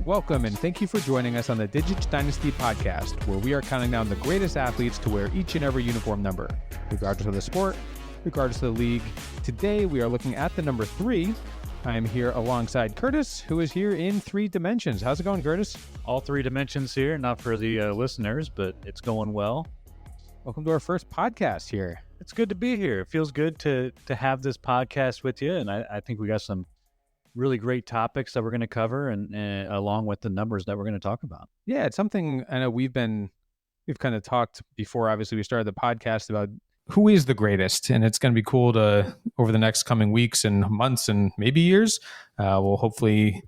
Welcome and thank you for joining us on the Digits Dynasty Podcast, where we are counting down the greatest athletes to wear each and every uniform number, regardless of the sport, regardless of the league. Today, we are looking at the number 3. I am here alongside Curtis, who is here in 3 dimensions. How's it going, Curtis? All 3 dimensions here, not for the listeners, but it's going well. Welcome to our first podcast here. It's good to be here. It feels good to have this podcast with you, and I think we got some really great topics that we're going to cover, and along with the numbers that we're going to talk about. Yeah, it's something I know we've kind of talked before. Obviously, we started the podcast about who is the greatest, and it's going to be cool to, over the next coming weeks and months and maybe years, we'll hopefully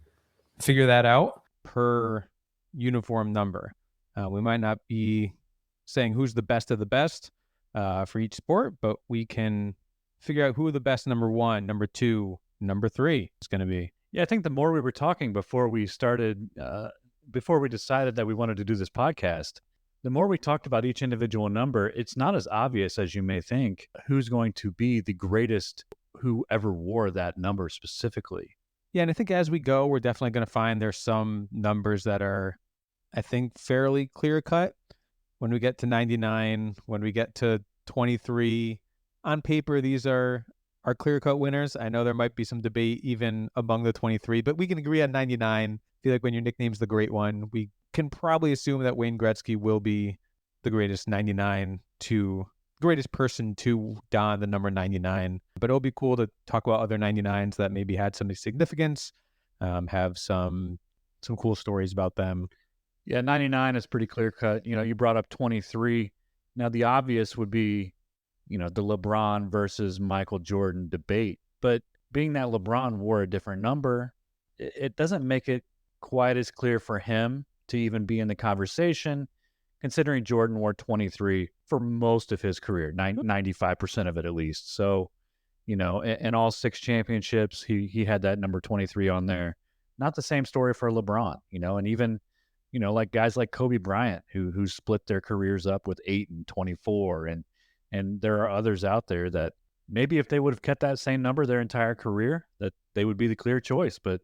figure that out per uniform number. We might not be saying who's the best of the best for each sport, but we can figure out who the best number 1, number 2, number 3 is going to be. Yeah, I think the more we were talking before we started, before we decided that we wanted to do this podcast, the more we talked about each individual number, it's not as obvious as you may think who's going to be the greatest who ever wore that number specifically. Yeah, and I think as we go, we're definitely going to find there's some numbers that are, I think, fairly clear-cut. When we get to 99, when we get to 23, on paper, these are clear-cut winners. I know there might be some debate even among the 23, but we can agree on 99. I feel like when your nickname's the great one, we can probably assume that Wayne Gretzky will be the greatest greatest person to don the number 99. But it'll be cool to talk about other 99s that maybe had some significance, have some cool stories about them. Yeah, 99 is pretty clear-cut. You know, you brought up 23. Now, the obvious would be, the LeBron versus Michael Jordan debate. But being that LeBron wore a different number, it doesn't make it quite as clear for him to even be in the conversation, considering Jordan wore 23 for most of his career, 95% of it at least. So, in all 6 championships, he had that number 23 on there. Not the same story for LeBron, and even, like guys like Kobe Bryant, who split their careers up with 8 and 24, and there are others out there that maybe if they would have kept that same number their entire career, that they would be the clear choice. But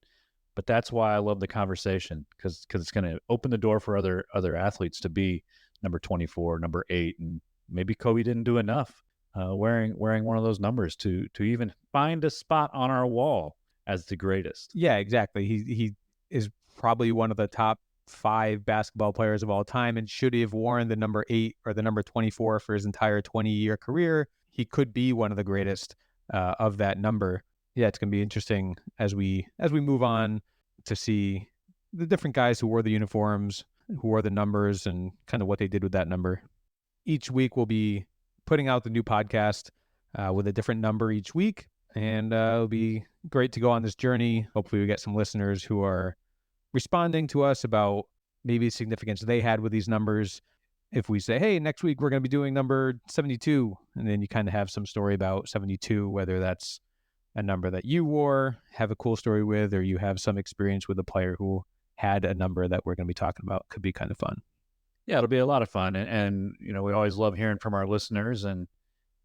that's why I love the conversation, because it's going to open the door for other athletes to be number 24, number 8, and maybe Kobe didn't do enough wearing one of those numbers to even find a spot on our wall as the greatest. Yeah, exactly. He is probably one of the top 5 basketball players of all time, and should he have worn the number 8 or the number 24 for his entire 20-year career, he could be one of the greatest of that number. Yeah, it's going to be interesting as we move on to see the different guys who wore the uniforms, who wore the numbers, and kind of what they did with that number. Each week we'll be putting out the new podcast with a different number each week, and it'll be great to go on this journey. Hopefully we get some listeners who are responding to us about maybe the significance they had with these numbers. If we say, hey, next week we're going to be doing number 72, and then you kind of have some story about 72, whether that's a number that you wore, have a cool story with, or you have some experience with a player who had a number that we're going to be talking about, could be kind of fun. Yeah, it'll be a lot of fun. And we always love hearing from our listeners. And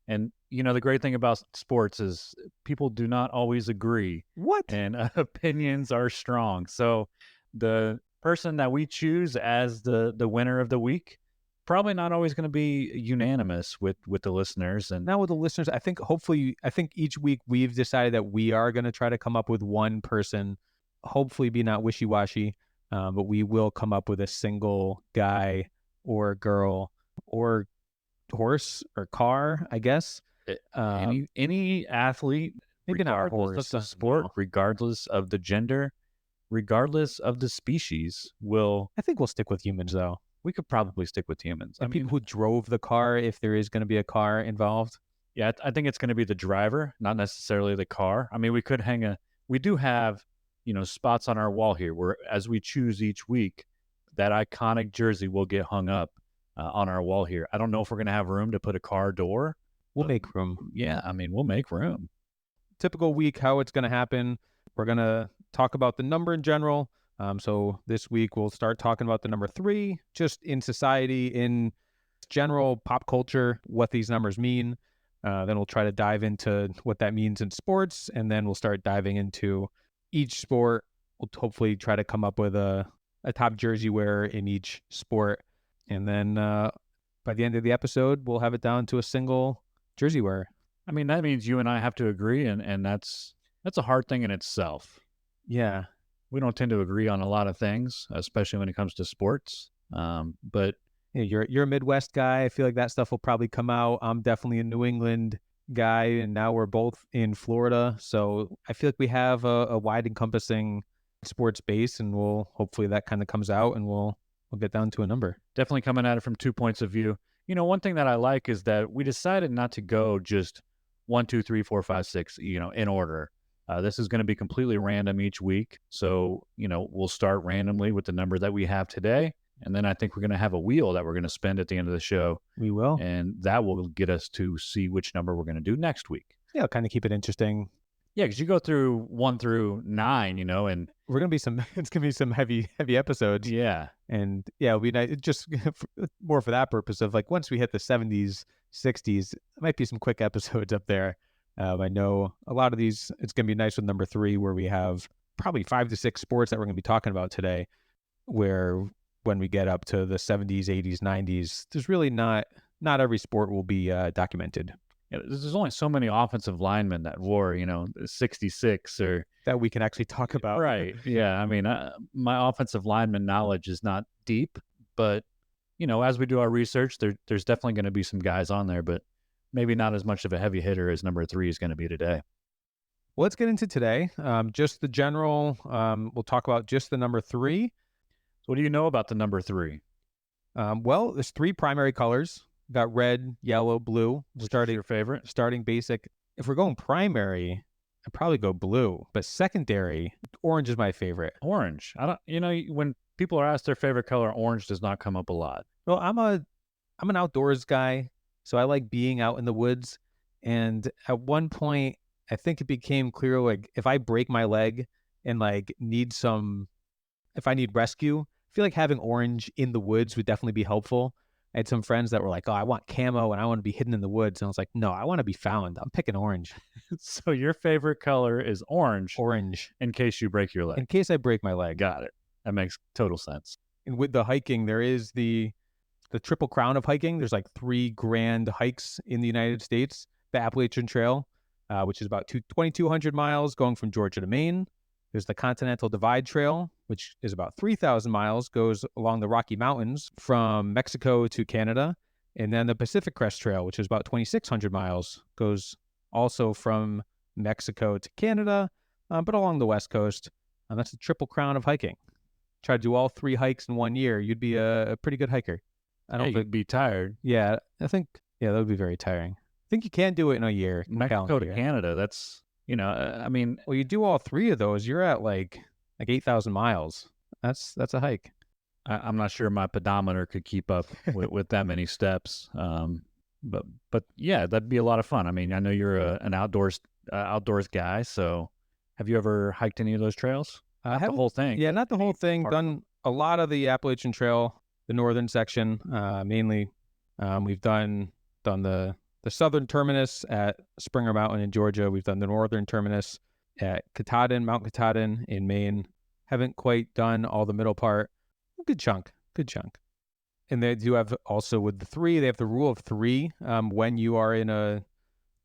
the great thing about sports is people do not always agree. What? And opinions are strong. So the person that we choose as the winner of the week, probably not always going to be unanimous with the listeners. And now with the listeners, I think each week we've decided that we are going to try to come up with one person, hopefully be not wishy-washy, but we will come up with a single guy or girl or horse or car, I guess. Any athlete, maybe not regardless of the sport, regardless of the gender, regardless of the species, I think we'll stick with humans, though. We could probably stick with humans. And people who drove the car, if there is going to be a car involved. Yeah, I think it's going to be the driver, not necessarily the car. I mean, we do have, spots on our wall here where, as we choose each week, that iconic jersey will get hung up on our wall here. I don't know if we're going to have room to put a car door. We'll make room. Yeah, I mean, we'll make room. Typical week, how it's going to happen. We're going to talk about the number in general. So this week we'll start talking about the number 3, just in society, in general pop culture, what these numbers mean. Then we'll try to dive into what that means in sports, and then we'll start diving into each sport. We'll hopefully try to come up with a a top jersey wearer in each sport. And then by the end of the episode, we'll have it down to a single jersey wearer. I mean, that means you and I have to agree, and that's a hard thing in itself. Yeah. We don't tend to agree on a lot of things, especially when it comes to sports. But Yeah, you're a Midwest guy. I feel like that stuff will probably come out. I'm definitely a New England guy, and now we're both in Florida. So I feel like we have a wide encompassing sports base, and hopefully that kind of comes out, and we'll get down to a number. definitely coming at it from 2 points of view. One thing that I like is that we decided not to go just 1, 2, 3, 4, 5, 6, in order. This is going to be completely random each week. So, we'll start randomly with the number that we have today. And then I think we're going to have a wheel that we're going to spin at the end of the show. We will. And that will get us to see which number we're going to do next week. Yeah, kind of keep it interesting. Yeah, because you go through 1 through 9, and we're going to be it's going to be some heavy episodes. Yeah. And yeah, it'll be nice, just more for that purpose of like, once we hit the 70s, 60s, there might be some quick episodes up there. I know a lot of these, it's going to be nice with number 3, where we have probably 5 to 6 sports that we're going to be talking about today, where when we get up to the 70s, 80s, 90s, there's really not every sport will be documented. Yeah, there's only so many offensive linemen that wore, 66 or that we can actually talk about. Right. Yeah. I mean, my offensive lineman knowledge is not deep, but, as we do our research, there's definitely going to be some guys on there, but maybe not as much of a heavy hitter as number 3 is going to be today. Well, let's get into today. Just the general, we'll talk about just the number 3. So what do you know about the number 3? Well, there's 3 primary colors. Got red, yellow, blue. Which is your favorite? Starting basic. If we're going primary, I'd probably go blue. But secondary, orange is my favorite. Orange. I don't. When people are asked their favorite color, orange does not come up a lot. Well, I'm an outdoors guy, so I like being out in the woods. And at one point, I think it became clear, like, if I break my leg and like if I need rescue, I feel like having orange in the woods would definitely be helpful. I had some friends that were like, oh, I want camo and I want to be hidden in the woods. And I was like, no, I want to be found. I'm picking orange. So your favorite color is orange. Orange. In case you break your leg. In case I break my leg. Got it. That makes total sense. And with the hiking, there is the Triple Crown of hiking. There's like 3 grand hikes in the United States. The Appalachian Trail, which is about 2,200 miles going from Georgia to Maine. There's the Continental Divide Trail, which is about 3,000 miles, goes along the Rocky Mountains from Mexico to Canada. And then the Pacific Crest Trail, which is about 2,600 miles, goes also from Mexico to Canada, but along the West Coast. And that's the Triple Crown of hiking. Try to do all 3 hikes in 1 year, you'd be a pretty good hiker. I don't think you'd be tired. Yeah, that would be very tiring. I think you can do it in a year. Mexico to Canada, that's, I mean. Well, you do all 3 of those, you're at like 8,000 miles. That's a hike. I'm not sure my pedometer could keep up with that many steps. But yeah, that'd be a lot of fun. I mean, I know you're an outdoors guy. So have you ever hiked any of those trails? Not the whole thing. Yeah, not the whole thing. Done a lot of the Appalachian Trail, the northern section, mainly. We've done the southern terminus at Springer Mountain in Georgia. We've done the northern terminus at Mount Katahdin in Maine. Haven't quite done all the middle part. Good chunk. And they do have also with the 3, they have the rule of 3. When you are in a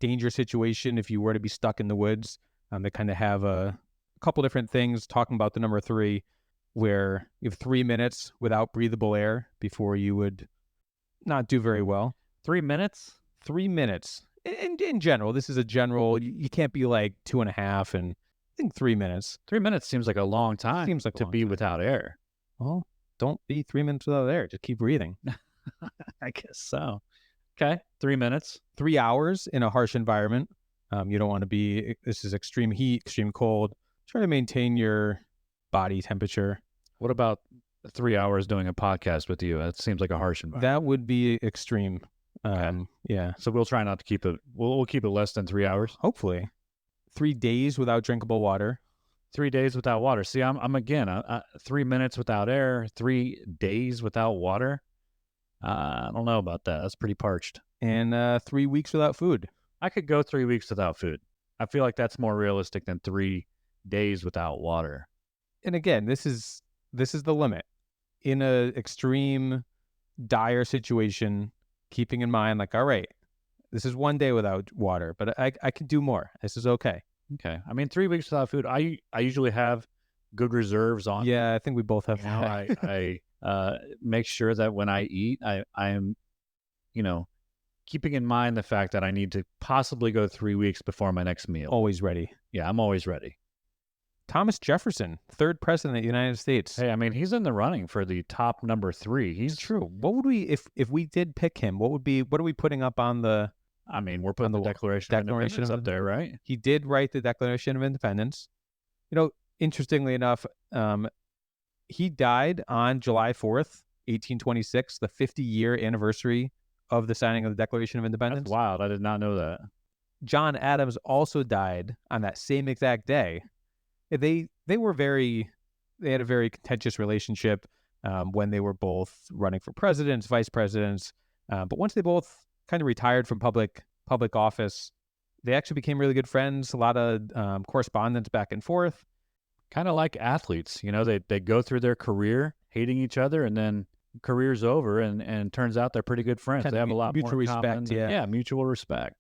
danger situation, if you were to be stuck in the woods, they kind of have a couple different things talking about the number 3, where you have 3 minutes without breathable air before you would not do very well. 3 minutes? 3 minutes. In general, this is a general, you can't be like 2.5, and I think 3 minutes. 3 minutes seems like a long time to be without air. Well, don't be 3 minutes without air. Just keep breathing. I guess so. Okay, 3 minutes. 3 hours in a harsh environment. You don't want to be, this is extreme heat, extreme cold. Try to maintain your body temperature. What about 3 hours doing a podcast with you? That seems like a harsh environment. That would be extreme. Okay. Yeah. So we'll try not to keep it, we'll keep it less than 3 hours. Hopefully. 3 days without drinkable water. 3 days without water. See, I'm again, 3 minutes without air, 3 days without water. I don't know about that. That's pretty parched. And 3 weeks without food. I could go 3 weeks without food. I feel like that's more realistic than 3 days without water. And again, this is this is the limit. In a extreme, dire situation, keeping in mind, like, all right, this is one day without water, but I can do more. This is okay. Okay. I mean, 3 weeks without food. I usually have good reserves on. Yeah, I think we both have that. I make sure that when I eat, I am, keeping in mind the fact that I need to possibly go 3 weeks before my next meal. Always ready. Yeah, I'm always ready. Thomas Jefferson, third president of the United States. Hey, I mean, he's in the running for the top number 3. It's true. What would we, if we did pick him, what are we putting up on the... I mean, we're putting the Declaration of Independence up there, right? He did write the Declaration of Independence. Interestingly enough, he died on July 4th, 1826, the 50-year anniversary of the signing of the Declaration of Independence. That's wild. I did not know that. John Adams also died on that same exact day. They had a very contentious relationship when they were both running for presidents, vice presidents. But once they both kind of retired from public office, they actually became really good friends. A lot of correspondence back and forth. Kind of like athletes, they go through their career hating each other, and then career's over, and turns out they're pretty good friends. They have a lot mutual more respect. Yeah, mutual respect.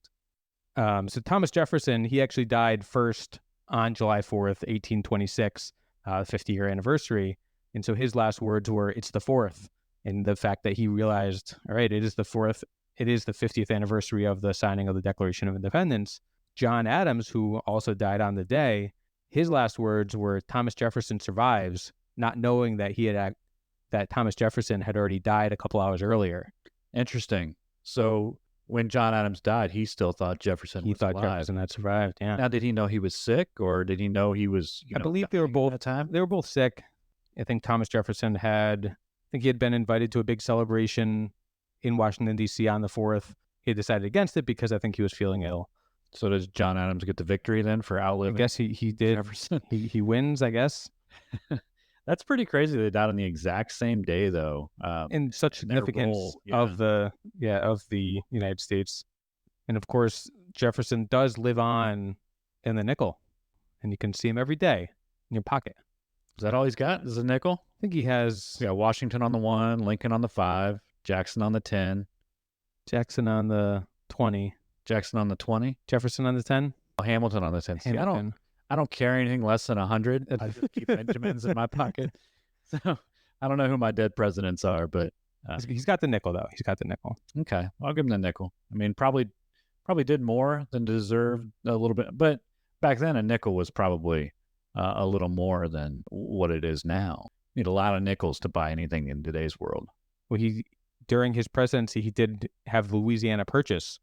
So Thomas Jefferson, he actually died first on July 4th, 1826, 50-year anniversary. And so his last words were, "It's the 4th." And the fact that he realized, all right, it is the 4th. It is the 50th anniversary of the signing of the Declaration of Independence. John Adams, who also died on the day, his last words were, "Thomas Jefferson survives," not knowing that that Thomas Jefferson had already died a couple hours earlier. Interesting. So when John Adams died, he still thought Jefferson was alive. Jefferson had survived, yeah. Now, did he know he was sick, or did he know he was, I believe they were both at the time? They were both sick. I think Thomas Jefferson he had been invited to a big celebration in Washington, D.C. on the 4th. He decided against it because I think he was feeling ill. So does John Adams get the victory then for outliving? I guess he did. Jefferson? He wins, I guess. That's pretty crazy. They died on the exact same day, though. In such significance of the United States. And of course, Jefferson does live on in the nickel, and you can see him every day in your pocket. Is that all he's got? Is a nickel? I think he has. Yeah, Washington on the 1, Lincoln on the 5, Jackson on the 10, Jackson on the 20, Jackson on the 20, Jefferson on the 10, Hamilton on the 10. See, I don't carry anything less than 100. I just keep Benjamins in my pocket. So I don't know who my dead presidents are, but he's got the nickel though. He's got the nickel. Okay, I'll give him the nickel. I mean, probably did more than deserved a little bit, but back then a nickel was probably a little more than what it is now. You need a lot of nickels to buy anything in today's world. Well, during his presidency, he did have the Louisiana Purchase,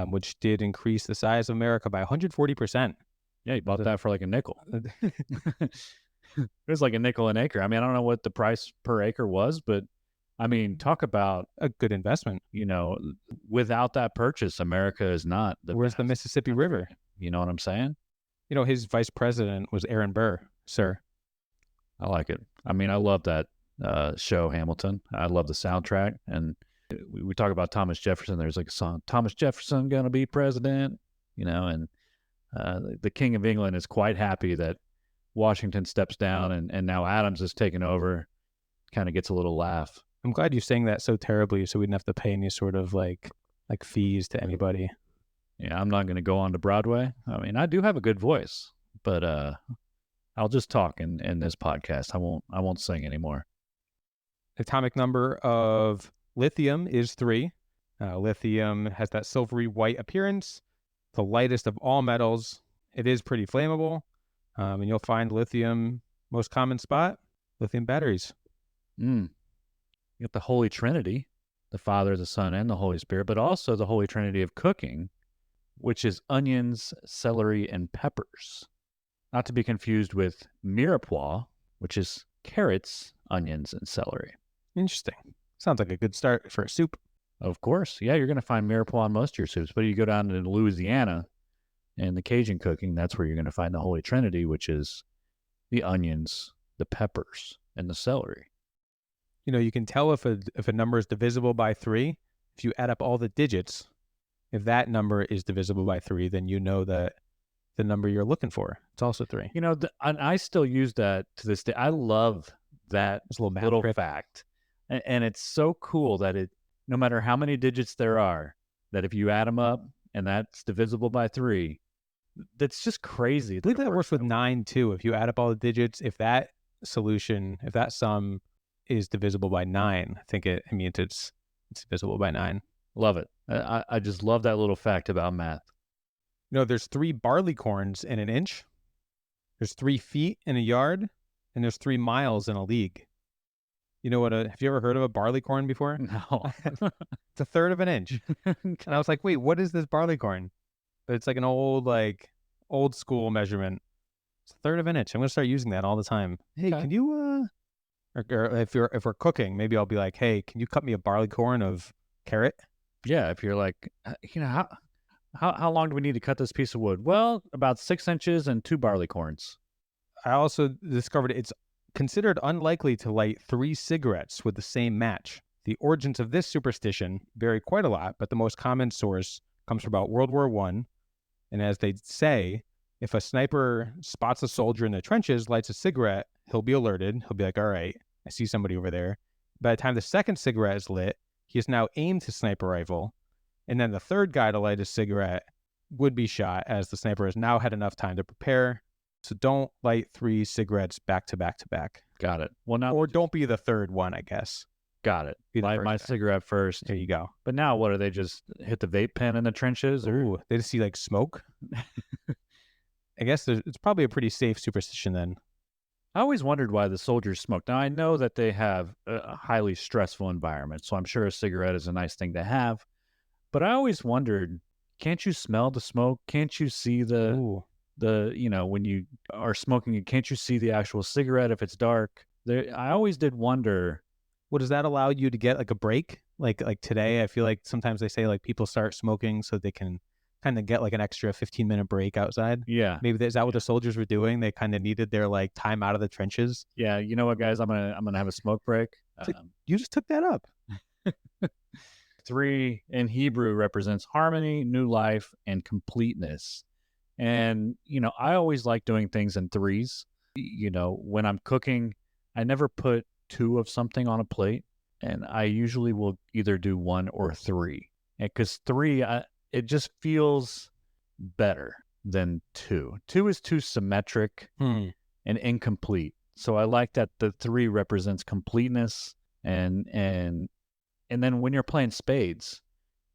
which did increase the size of America by 140%. Yeah, he bought that for like a nickel. It was like a nickel an acre. I mean, I don't know what the price per acre was, but I mean, talk about a good investment. Without that purchase, America is not. Where's the Mississippi River? You know what I'm saying? His vice president was Aaron Burr, sir. I like it. I mean, I love that show, Hamilton. I love the soundtrack. And we talk about Thomas Jefferson. There's like a song, Thomas Jefferson gonna be president, and the King of England is quite happy that Washington steps down and now Adams is taken over. Kind of gets a little laugh. I'm glad you sang that so terribly so we didn't have to pay any sort of like fees to anybody. Yeah, I'm not going to go on to Broadway. I mean, I do have a good voice, but I'll just talk in this podcast. I won't sing anymore. Atomic number of lithium is 3. Lithium has that silvery white appearance, the lightest of all metals. It is pretty flammable, and you'll find lithium most common spot, lithium batteries. You got the Holy Trinity, the Father, the Son, and the Holy Spirit, but also the Holy Trinity of cooking, which is onions, celery, and peppers. Not to be confused with mirepoix, which is carrots, onions, and celery. Interesting. Sounds like a good start for a soup. Of course. Yeah, you're going to find mirepoix in most of your soups, but you go down to Louisiana and the Cajun cooking, that's where you're going to find the Holy Trinity, which is the onions, the peppers, and the celery. You can tell if a number is divisible by 3 if you add up all the digits. If that number is divisible by 3, then you know that the number you're looking for, it's also 3. And I still use that to this day. I love that It's a little math little trick. fact. And it's so cool that no matter how many digits there are, that if you add them up and that's divisible by 3, that's just crazy. I believe that works with 9 too. If you add up all the digits, if that sum is divisible by 9, I think it means it's divisible by 9. Love it. I just love that little fact about math. There's 3 barley corns in an inch. There's 3 feet in a yard, and there's 3 miles in a league. Have you ever heard of a barley corn before? No. It's a third of an inch. And I was like, wait, what is this barley corn? But it's like an old school measurement. It's a third of an inch. I'm going to start using that all the time. Hey, Okay. can you, or if we're cooking, maybe I'll be like, hey, can you cut me a barley corn of carrot? Yeah, if you're like, how long do we need to cut this piece of wood? Well, about 6 inches and 2 barley corns. I also discovered it's considered unlikely to light 3 cigarettes with the same match. The origins of this superstition vary quite a lot, but the most common source comes from about World War I. And as they say, if a sniper spots a soldier in the trenches, lights a cigarette, he'll be alerted. He'll be like, all right, I see somebody over there. By the time the second cigarette is lit, he has now aimed his sniper rifle. And then the third guy to light a cigarette would be shot, as the sniper has now had enough time to prepare. So don't light 3 cigarettes back to back to back. Got it. Well, now, Or don't be the third one, I guess. got it. Be the Light first my guy. cigarette first. There you go. But now, what, do they just hit the vape pen in the trenches? Or? Ooh, they just see like smoke. I guess it's probably a pretty safe superstition then. I always wondered why the soldiers smoked. Now, I know that they have a highly stressful environment, so I'm sure a cigarette is a nice thing to have. But I always wondered, can't you smell the smoke? Can't you see Ooh. when you are smoking, can't you see the actual cigarette if it's dark? I always did wonder. Well, does that allow you to get like a break? Like today, I feel like sometimes they say like people start smoking so they can kind of get like an extra 15-minute break outside. Yeah. Maybe is that what the soldiers were doing? They kind of needed their like time out of the trenches. Yeah. You know what, guys? I'm gonna have a smoke break. Like, you just took that up. 3 in Hebrew represents harmony, new life, and completeness. And, I always like doing things in 3s. When I'm cooking, I never put 2 of something on a plate, and I usually will either do 1 or 3. Because 3, it just feels better than 2. 2 is too symmetric and incomplete. So I like that the 3 represents completeness, and then when you're playing spades,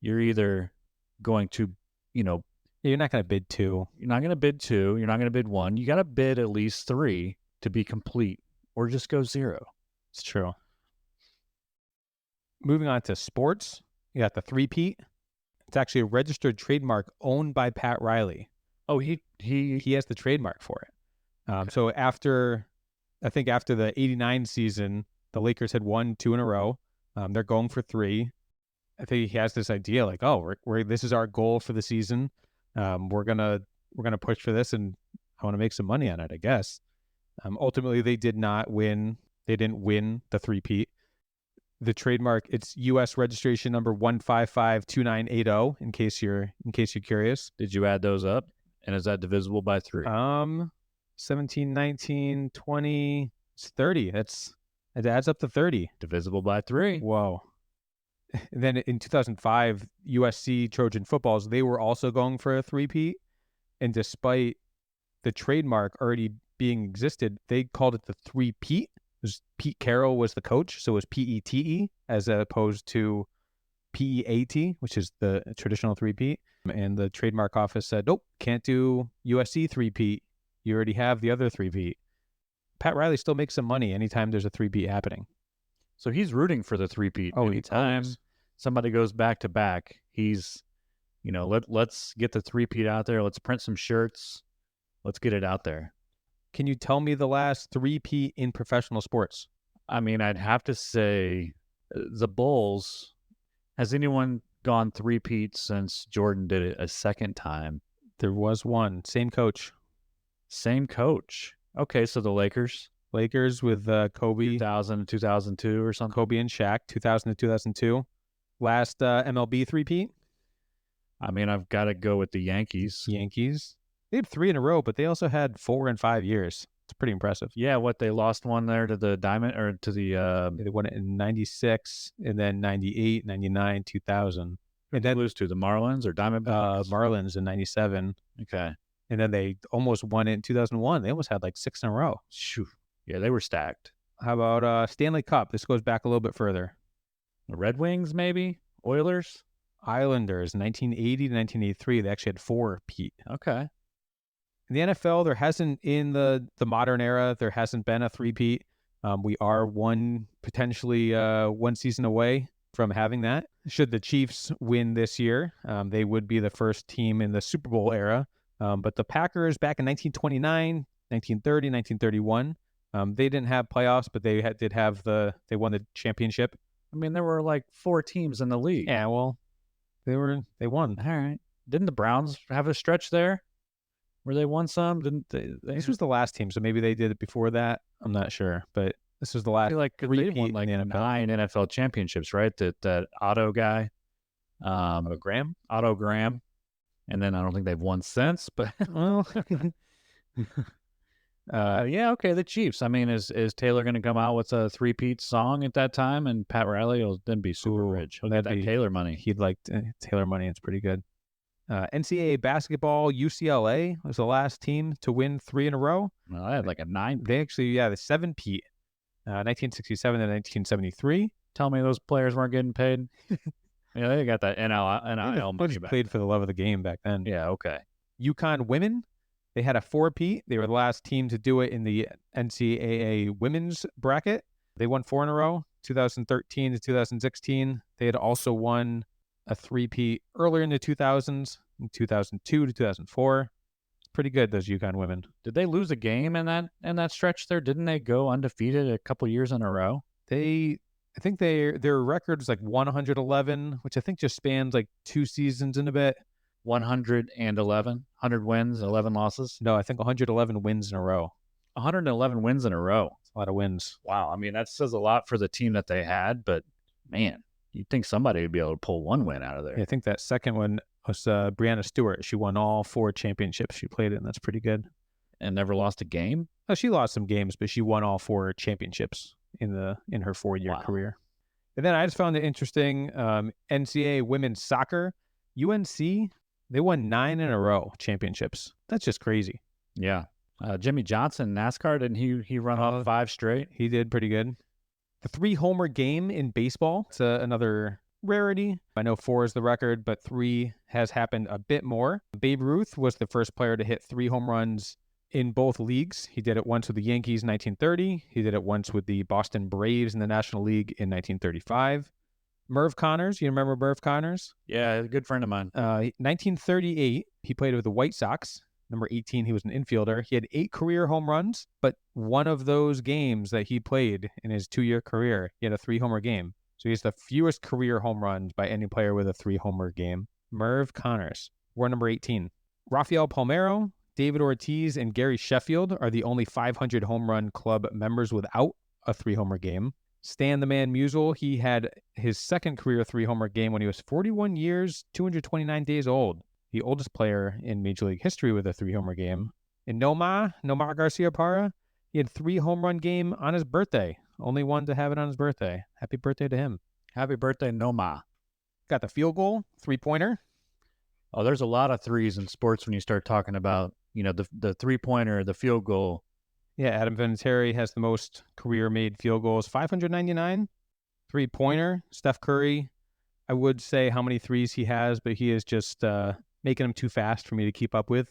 you're either going to, You're not going to bid 2. You're not going to bid 2. You're not going to bid 1. You got to bid at least 3 to be complete, or just go 0. It's true. Moving on to sports, you got the 3-peat. It's actually a registered trademark owned by Pat Riley. Oh, he has the trademark for it. Okay. So after the '89 season, the Lakers had won 2 in a row. They're going for 3. I think he has this idea like, oh, this is our goal for the season. We're gonna push for this, and I want to make some money on it, I guess. Ultimately, they did not win. They didn't win the 3-peat. The trademark, it's U.S. registration number 1552980. In case you're curious. Did you add those up? And is that divisible by 3? 17, 19, 20, it's 30. It adds up to 30. Divisible by 3. Whoa. And then in 2005, USC Trojan footballs, they were also going for a 3-peat. And despite the trademark already being existed, they called it the 3-peat. Pete Carroll was the coach, so it was PETE as opposed to PEAT, which is the traditional 3-peat. And the trademark office said, nope, can't do USC 3-peat. You already have the other 3-peat. Pat Riley still makes some money anytime there's a 3-peat happening. So he's rooting for the 3-peat. Oh, anytime somebody goes back to back, he's, let's get the 3-peat out there. Let's print some shirts. Let's get it out there. Can you tell me the last 3-peat in professional sports? I mean, I'd have to say the Bulls. Has anyone gone 3-peat since Jordan did it a second time? There was one. Same coach. Okay, so the Lakers with Kobe. 2000 to 2002 or something. Kobe and Shaq, 2000 to 2002. Last MLB 3-peat? I mean, I've got to go with the Yankees. They had 3 in a row, but they also had 4 and 5 years. It's pretty impressive. Yeah, what they lost one there to the Diamond or to the They won it in 96 and then 98, 99, 2000. And then lose to the Marlins or Diamondbacks. Marlins in 97. Okay. And then they almost won it in 2001. They almost had like 6 in a row. Shoo. Yeah, they were stacked. How about Stanley Cup? This goes back a little bit further. The Red Wings, maybe? Oilers? Islanders, 1980 to 1983. They actually had 4, Pete. Okay. In the NFL, there hasn't, in the modern era, there hasn't been a three-peat. We are potentially one season away from having that. Should the Chiefs win this year, they would be the first team in the Super Bowl era. But the Packers back in 1929, 1930, 1931, they didn't have playoffs, but they won the championship. I mean, there were like 4 teams in the league. Yeah, well, they won. All right. Didn't the Browns have a stretch there where they won some? Didn't they? This was the last team, so maybe they did it before that. I'm not sure, but this was the last. I feel like they won like in the NFL. 9 NFL championships, right? That Otto guy, Otto Graham, and then I don't think they've won since. But well, yeah, okay, the Chiefs. I mean, is Taylor going to come out with a three-peat song at that time, and Pat Riley will then be super rich? He'll get that Taylor money. He'd like Taylor money. It's pretty good. NCAA basketball, UCLA was the last team to win 3 in a row. Well, I had like a 9. They actually, the 7-peat, 1967 and 1973. Tell me those players weren't getting paid. Yeah, they got that NIL money back. Played for the love of the game back then. Yeah, okay. UConn women, they had a 4-peat. They were the last team to do it in the NCAA women's bracket. They won 4 in a row, 2013 to 2016. They had also won a 3-peat earlier in the 2000s, in 2002 to 2004. It's pretty good, those UConn women. Did they lose a game in that stretch there? Didn't they go undefeated a couple years in a row? I think their record is like 111, which I think just spans like 2 seasons in a bit. 111, 100 wins, 11 losses. No, I think 111 wins in a row. 111 wins in a row. That's a lot of wins. Wow. I mean, that says a lot for the team that they had, but man, you'd think somebody would be able to pull 1 win out of there. Yeah, I think that second one was Brianna Stewart. She won all 4 championships she played in. That's pretty good. And never lost a game? Oh, she lost some games, but she won all 4 championships in her 4-year career. And then I just found it interesting. NCAA women's soccer, UNC, they won 9 in a row championships. That's just crazy. Yeah. Jimmy Johnson, NASCAR, didn't he run off 5 straight? He did pretty good. The 3-homer game in baseball, it's another rarity. I know 4 is the record, but 3 has happened a bit more. Babe Ruth was the first player to hit 3 home runs in both leagues. He did it once with the Yankees in 1930. He did it once with the Boston Braves in the National League in 1935. Merv Connors, you remember Merv Connors? Yeah, a good friend of mine. 1938, he played with the White Sox. Number 18, he was an infielder. He had 8 career home runs, but one of those games that he played in his 2-year career, he had a 3-homer game. So he's the fewest career home runs by any player with a 3-homer game. Merv Connors. War number 18. Rafael Palmeiro, David Ortiz, and Gary Sheffield are the only 500 home run club members without a 3-homer game. Stan the Man Musial, he had his second career 3-homer game when he was 41 years, 229 days old. The oldest player in Major League history with a 3-homer game. And Nomar Garciaparra, he had 3 home run game on his birthday. Only one to have it on his birthday. Happy birthday to him. Happy birthday, Nomar. Got the field goal, 3-pointer. Oh, there's a lot of threes in sports when you start talking about, the 3-pointer, the field goal. Yeah, Adam Vinatieri has the most career-made field goals, 599. 3-pointer, Steph Curry. I would say how many threes he has, but he is just making them too fast for me to keep up with.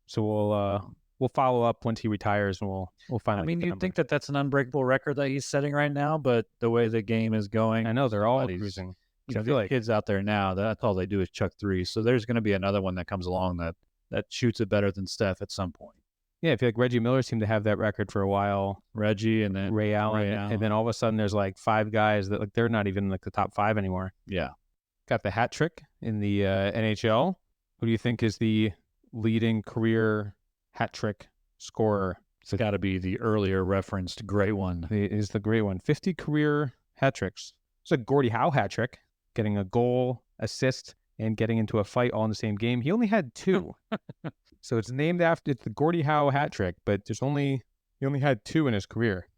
So we'll follow up once he retires, and we'll find out. I mean, you'd think that that's an unbreakable record that he's setting right now, but the way the game is going, I know they're all cruising. I feel like kids out there now, that's all they do is chuck threes. So there's going to be another one that comes along that shoots it better than Steph at some point. Yeah, I feel like Reggie Miller seemed to have that record for a while. Reggie and then Ray Allen. And then all of a sudden there's like 5 guys that they're not even like the top 5 anymore. Yeah. Got the hat trick in the NHL. Who do you think is the leading career hat trick scorer? It's got to be the earlier referenced great one. Is the great one. 50 career hat tricks. It's a Gordie Howe hat trick, getting a goal, assist, and getting into a fight all in the same game. He only had 2. So it's named after the Gordie Howe hat trick, but there's only He only had 2 in his career.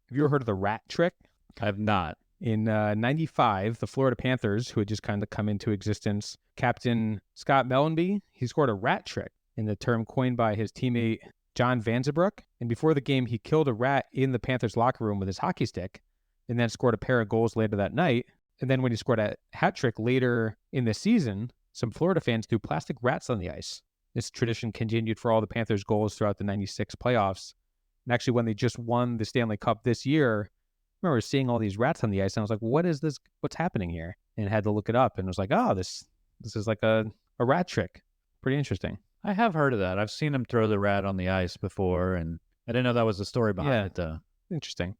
Have you ever heard of the rat trick? I have not. In 95, the Florida Panthers, who had just kind of come into existence, Captain Scott Mellenby, he scored a rat trick, in the term coined by his teammate John Vanzenbroek. And before the game, he killed a rat in the Panthers locker room with his hockey stick and then scored a pair of goals later that night. And then when he scored a hat trick later in the season, some Florida fans threw plastic rats on the ice. This tradition continued for all the Panthers' goals throughout the 96 playoffs. And actually, when they just won the Stanley Cup this year, I remember seeing all these rats on the ice, and I was like, what is this? What's happening here? And had to look it up, and was like, oh, this is like a rat trick. Pretty interesting. I have heard of that. I've seen him throw the rat on the ice before, and I didn't know that was the story behind it, though. Interesting.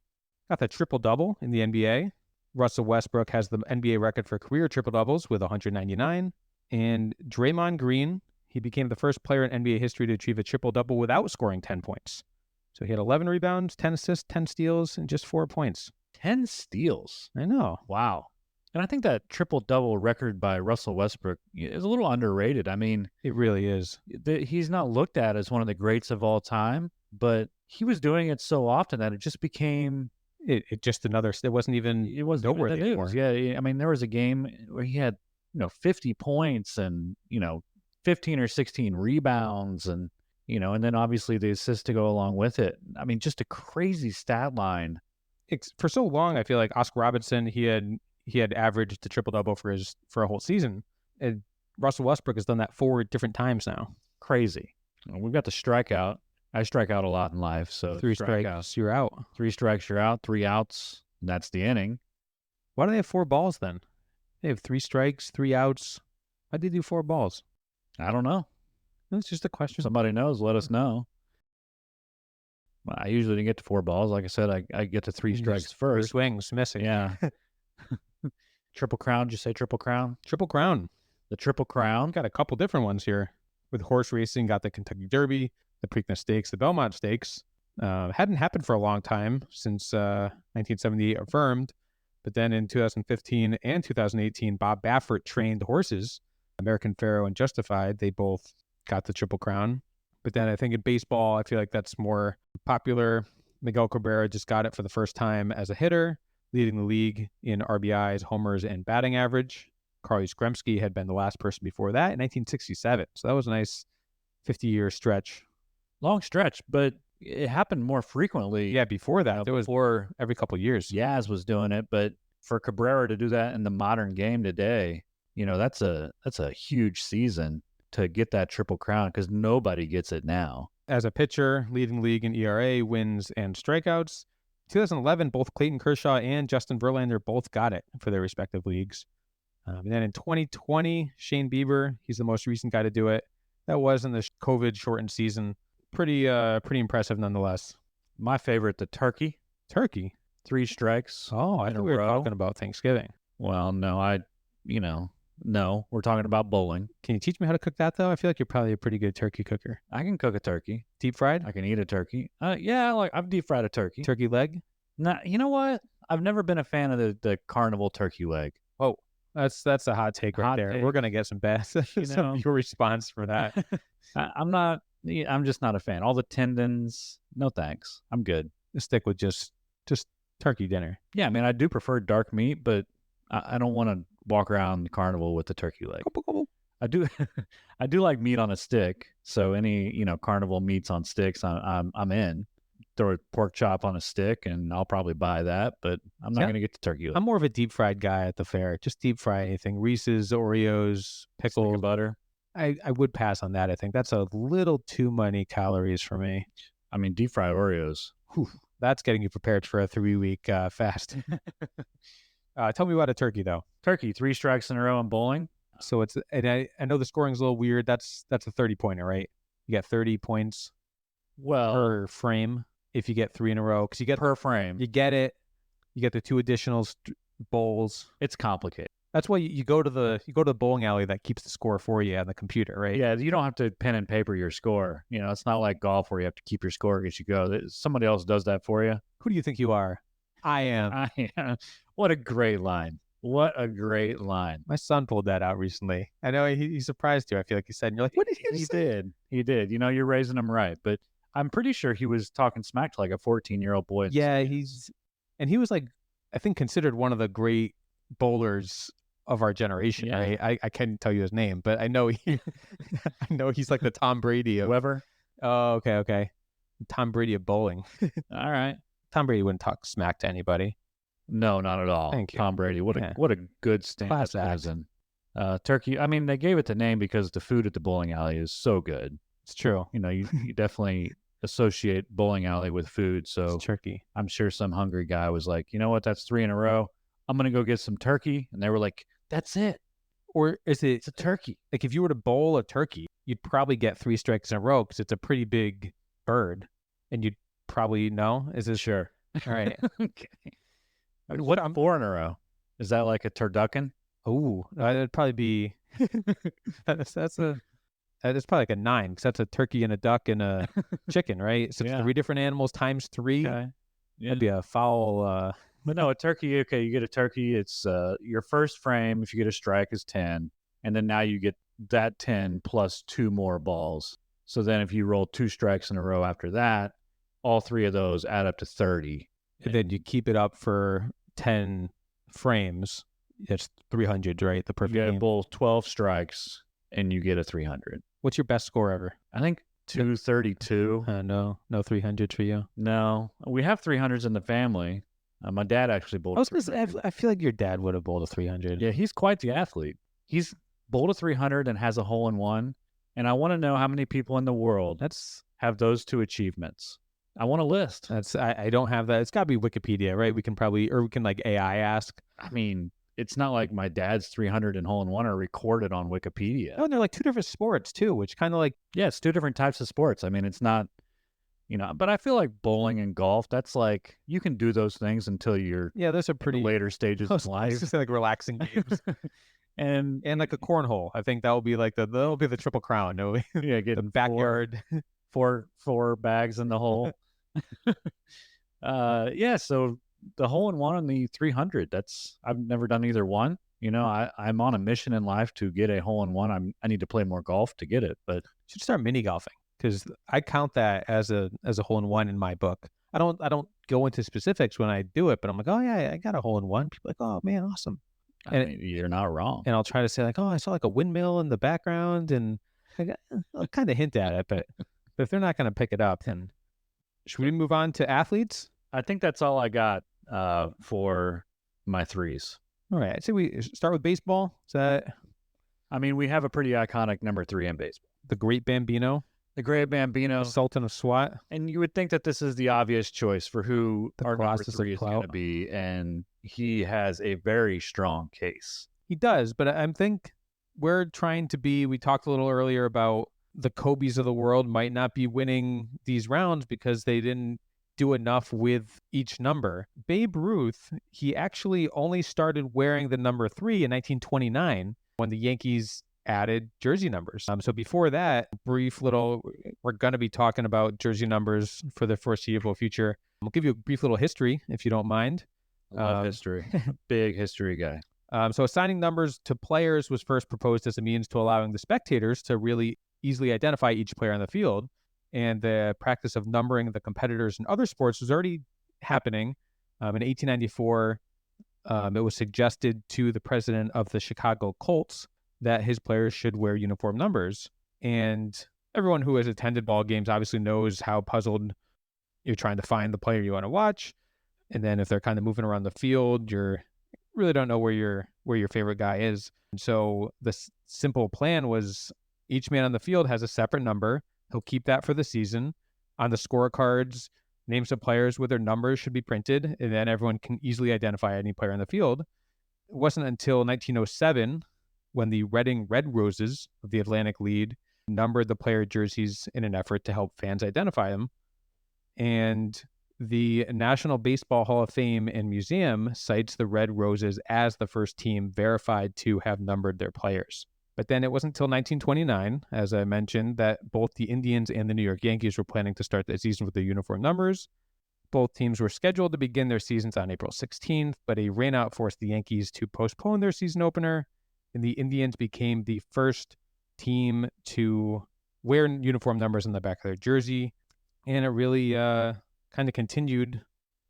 Got the triple-double in the NBA. Russell Westbrook has the NBA record for career triple-doubles with 199. And Draymond Green, he became the first player in NBA history to achieve a triple-double without scoring 10 points. So he had 11 rebounds, 10 assists, 10 steals, and just 4 points. 10 steals. I know. Wow. And I think that triple-double record by Russell Westbrook is a little underrated. I mean, it really is. He's not looked at as one of the greats of all time, but he was doing it so often that it just became... It just another... It wasn't noteworthy anymore. Yeah, I mean, there was a game where he had, 50 points and, 15 or 16 rebounds and, and then obviously the assist to go along with it. I mean, just a crazy stat line. For so long, I feel like Oscar Robertson, he had averaged the triple-double for a whole season. And Russell Westbrook has done that 4 different times now. Crazy. We've got the strikeout. I strike out a lot in life, so 3 strikes, you're out. 3 strikes, you're out. 3 outs, that's the inning. Why do they have 4 balls then? They have 3 strikes, 3 outs. Why'd they do 4 balls? I don't know. It's just a question. Somebody knows, let us know. I usually didn't get to 4 balls. Like I said, I get to 3 strikes first. 3 swings, missing. Yeah. Triple Crown, did you say Triple Crown? Triple Crown. The Triple Crown. Got a couple different ones here. With horse racing, got the Kentucky Derby, the Preakness Stakes, the Belmont Stakes. Hadn't happened for a long time, since 1978 affirmed. But then in 2015 and 2018, Bob Baffert trained horses, American Pharoah and Justified. They both got the Triple Crown. But then I think in baseball, I feel like that's more popular. Miguel Cabrera just got it for the first time as a hitter, leading the league in RBIs, homers, and batting average. Carl Yastrzemski had been the last person before that in 1967. So that was a nice 50-year stretch. Long stretch, but it happened more frequently. Yeah, before that. There was before every couple of years. Yaz was doing it, but for Cabrera to do that in the modern game today, that's a huge season to get that Triple Crown because nobody gets it now. As a pitcher, leading league in ERA, wins, and strikeouts. 2011, both Clayton Kershaw and Justin Verlander both got it for their respective leagues. And then in 2020, Shane Bieber, he's the most recent guy to do it. That was in the COVID-shortened season. Pretty impressive nonetheless. My favorite, the turkey. Turkey? 3 strikes. Oh, I thought we were talking about Thanksgiving. Well, no, no, we're talking about bowling. Can you teach me how to cook that, though? I feel like you're probably a pretty good turkey cooker. I can cook a turkey. Deep fried? I can eat a turkey. Yeah, I've deep fried a turkey. Turkey leg? Nah, you know what? I've never been a fan of the carnival turkey leg. Oh, that's a hot take right there. We're gonna get some your response for that. I'm just not a fan. All the tendons, no thanks. I'm good. Stick with just turkey dinner. Yeah, I mean, I do prefer dark meat, but I don't want to walk around the carnival with the turkey leg. I do like meat on a stick. So any carnival meats on sticks, I'm in. Throw a pork chop on a stick, and I'll probably buy that. But I'm not going to get the turkey leg. I'm more of a deep fried guy at the fair. Just deep fry anything. Reese's, Oreos, pickles, butter. I would pass on that. I think that's a little too many calories for me. I mean, deep fried Oreos. Whew, that's getting you prepared for a 3-week fast. Tell me about a turkey, though. Turkey, 3 strikes in a row in bowling. So I know the scoring's a little weird. That's a 30-pointer, right? You get 30 points per frame if you get 3 in a row. Because you get per frame. You get it. You get the 2 additional bowls. It's complicated. That's why you go to the bowling alley that keeps the score for you on the computer, right? Yeah, you don't have to pen and paper your score. It's not like golf where you have to keep your score as you go. Somebody else does that for you. Who do you think you are? I am. What a great line. What a great line. My son pulled that out recently. I know he surprised you. I feel like he said, and you're like, what did he say? He did. You're raising him right. But I'm pretty sure he was talking smack to like a 14-year-old boy. Yeah, he was like, I think, considered one of the great bowlers of our generation. Yeah. Right? I can't tell you his name, but I know I know he's like the Tom Brady of. Weber. Oh, okay. Tom Brady of bowling. All right. Tom Brady wouldn't talk smack to anybody. No, not at all. Thank you. Tom Brady. What a good stand-up Class act. citizen. Turkey. I mean, they gave it the name because the food at the bowling alley is so good. It's true. You know, you definitely associate bowling alley with food. So It's turkey. I'm sure some hungry guy was like, you know what? That's 3 in a row. I'm gonna go get some turkey, and they were like, that's it. Or is it? It's a turkey. Like if you were to bowl a turkey, you'd probably get 3 strikes in a row because it's a pretty big bird, and you'd probably know. Is this Sure. all right? Okay. What? 4 in a row? Is that like a turducken? Oh, that'd probably be. that's probably like a 9 because that's a turkey and a duck and a chicken, right? So it's Yeah. 3 different animals times 3. Okay. Yeah. That'd be a foul. But no, a turkey. Okay, you get a turkey. It's your first frame. If you get a strike, is 10, and then now you get that 10 plus 2 more balls. So then, if you roll 2 strikes in a row after that, all 3 of those add up to 30. And then you keep it up for 10 frames. It's 300, right? The You perfect get a game. bowl 12 strikes, and you get a 300. What's your best score ever? I think 232. No 300 for you. No, we have 300s in the family. My dad actually bowled. I was gonna say, I feel like your dad would have bowled a 300. Yeah, he's quite the athlete. He's bowled a 300 and has a hole in one. And I want to know how many people in the world have those 2 achievements. I want a list. I don't have that. It's got to be Wikipedia, right? We can like AI ask. I mean, it's not like my dad's 300 and hole in one are recorded on Wikipedia. Oh, and they're like 2 different sports too, which kind of like, Yeah, it's 2 different types of sports. I mean, it's not, but I feel like bowling and golf, that's like, you can do those things until you're those are pretty later stages of life. It's just like relaxing games. and like a cornhole. I think that'll be like that'll be the triple crown. No, yeah, get the backyard. four bags in the hole. Yeah, so the hole in one on the 300, I've never done either one. I'm on a mission in life to get a hole in one. I need to play more golf to get it, but You should start mini golfing because I count that as a hole in one in my book. I don't go into specifics when I do it, but I'm like, oh yeah, I got a hole in one. People are like, oh man, awesome. I mean, you're not wrong. And I'll try to say like, oh, I saw like a windmill in the background, and I'll kind of hint at it, but if they're not going to pick it up, then should we move on to athletes? I think that's all I got for my threes. All right, I'd say we start with baseball. Is that? I mean, we have a pretty iconic number 3 in baseball. The Great Bambino. The Great Bambino. Sultan of SWAT. And you would think that this is the obvious choice for who our number Colossus of 3 is going to Clout. be, and he has a very strong case. He does, but I think we're trying to be, we talked a little earlier about the Kobe's of the world might not be winning these rounds because they didn't do enough with each number. Babe Ruth, he actually only started wearing the number 3 in 1929 when the Yankees added jersey numbers. So before that, we're going to be talking about jersey numbers for the foreseeable future. I'll give you a brief little history if you don't mind. I love history. Big history guy. So assigning numbers to players was first proposed as a means to allowing the spectators to really easily identify each player on the field. And the practice of numbering the competitors in other sports was already happening. In 1894, it was suggested to the president of the Chicago Colts that his players should wear uniform numbers. And everyone who has attended ball games obviously knows how puzzled you're trying to find the player you want to watch. And then if they're kind of moving around the field, you really don't know where your favorite guy is. And so the simple plan was each man on the field has a separate number. He'll keep that for the season. On the scorecards, names of players with their numbers should be printed, and then everyone can easily identify any player on the field. It wasn't until 1907 when the Reading Red Roses of the Atlantic League numbered the player jerseys in an effort to help fans identify them. And the National Baseball Hall of Fame and Museum cites the Red Roses as the first team verified to have numbered their players. But then it wasn't until 1929, as I mentioned, that both the Indians and the New York Yankees were planning to start the season with the uniform numbers. Both teams were scheduled to begin their seasons on April 16th, but a rainout forced the Yankees to postpone their season opener, and the Indians became the first team to wear uniform numbers on the back of their jersey. And it really kind of continued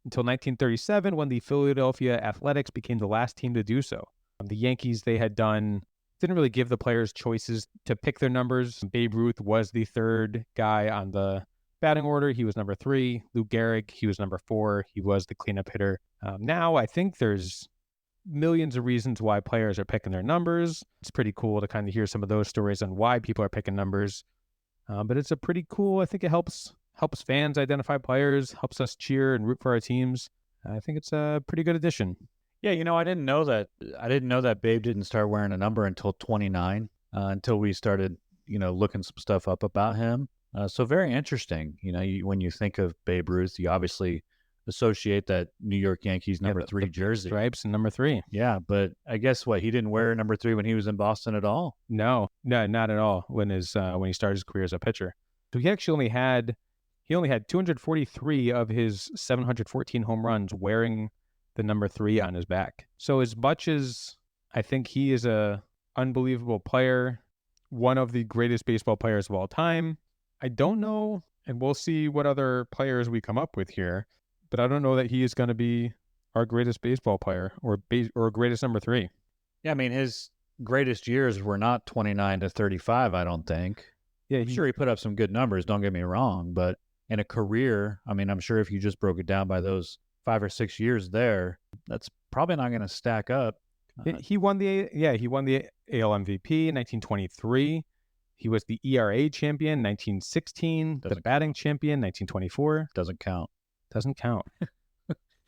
until 1937 when the Philadelphia Athletics became the last team to do so. The Yankees, they had didn't really give the players choices to pick their numbers. Babe Ruth was the third guy on the batting order. He was number 3. Lou Gehrig, he was number 4. He was the cleanup hitter. Now I think there's millions of reasons why players are picking their numbers. It's pretty cool to kind of hear some of those stories on why people are picking numbers. But it's a pretty cool, I think it helps fans identify players, helps us cheer and root for our teams. I think it's a pretty good addition. Yeah, I didn't know that. I didn't know that Babe didn't start wearing a number until 29, until we started, looking some stuff up about him. So very interesting. When you think of Babe Ruth, you obviously associate that New York Yankees number 3 jersey. Stripes and number 3. Yeah, but I guess he didn't wear number 3 when he was in Boston at all? No, not at all when he started his career as a pitcher. So he actually only had 243 of his 714 home runs wearing the number 3 on his back. So as much as I think he is a unbelievable player, one of the greatest baseball players of all time, I don't know, and we'll see what other players we come up with here, but I don't know that he is going to be our greatest baseball player or greatest number 3. Yeah, I mean, his greatest years were not 29 to 35, I don't think. Yeah, I'm sure he put up some good numbers, don't get me wrong, but in a career, I mean, I'm sure if you just broke it down by those 5 or 6 years there, that's probably not going to stack up. He won the AL MVP in 1923. He was the ERA champion 1916, the batting champion 1924. Doesn't count.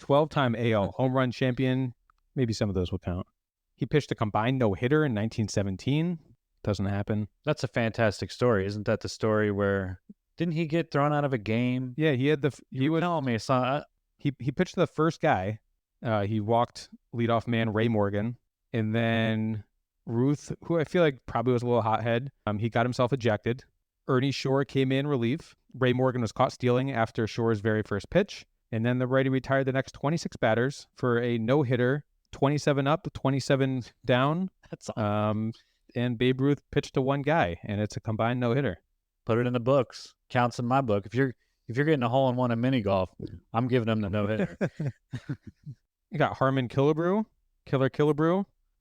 12-time AL home run champion. Maybe some of those will count. He pitched a combined no-hitter in 1917. Doesn't happen. That's a fantastic story. Isn't that the story where didn't he get thrown out of a game? Yeah, He pitched to the first guy. He walked leadoff man Ray Morgan, and then Ruth, who I feel like probably was a little hothead, he got himself ejected. Ernie Shore came in relief. Ray Morgan was caught stealing after Shore's very first pitch, and then the righty retired the next 26 batters for a no-hitter, 27 up, 27 down. That's awesome. And Babe Ruth pitched to one guy, and it's a combined no-hitter. Put it in the books. Counts in my book. If you're getting a hole-in-one in mini golf, I'm giving them the no-hitter. You got Harmon Killebrew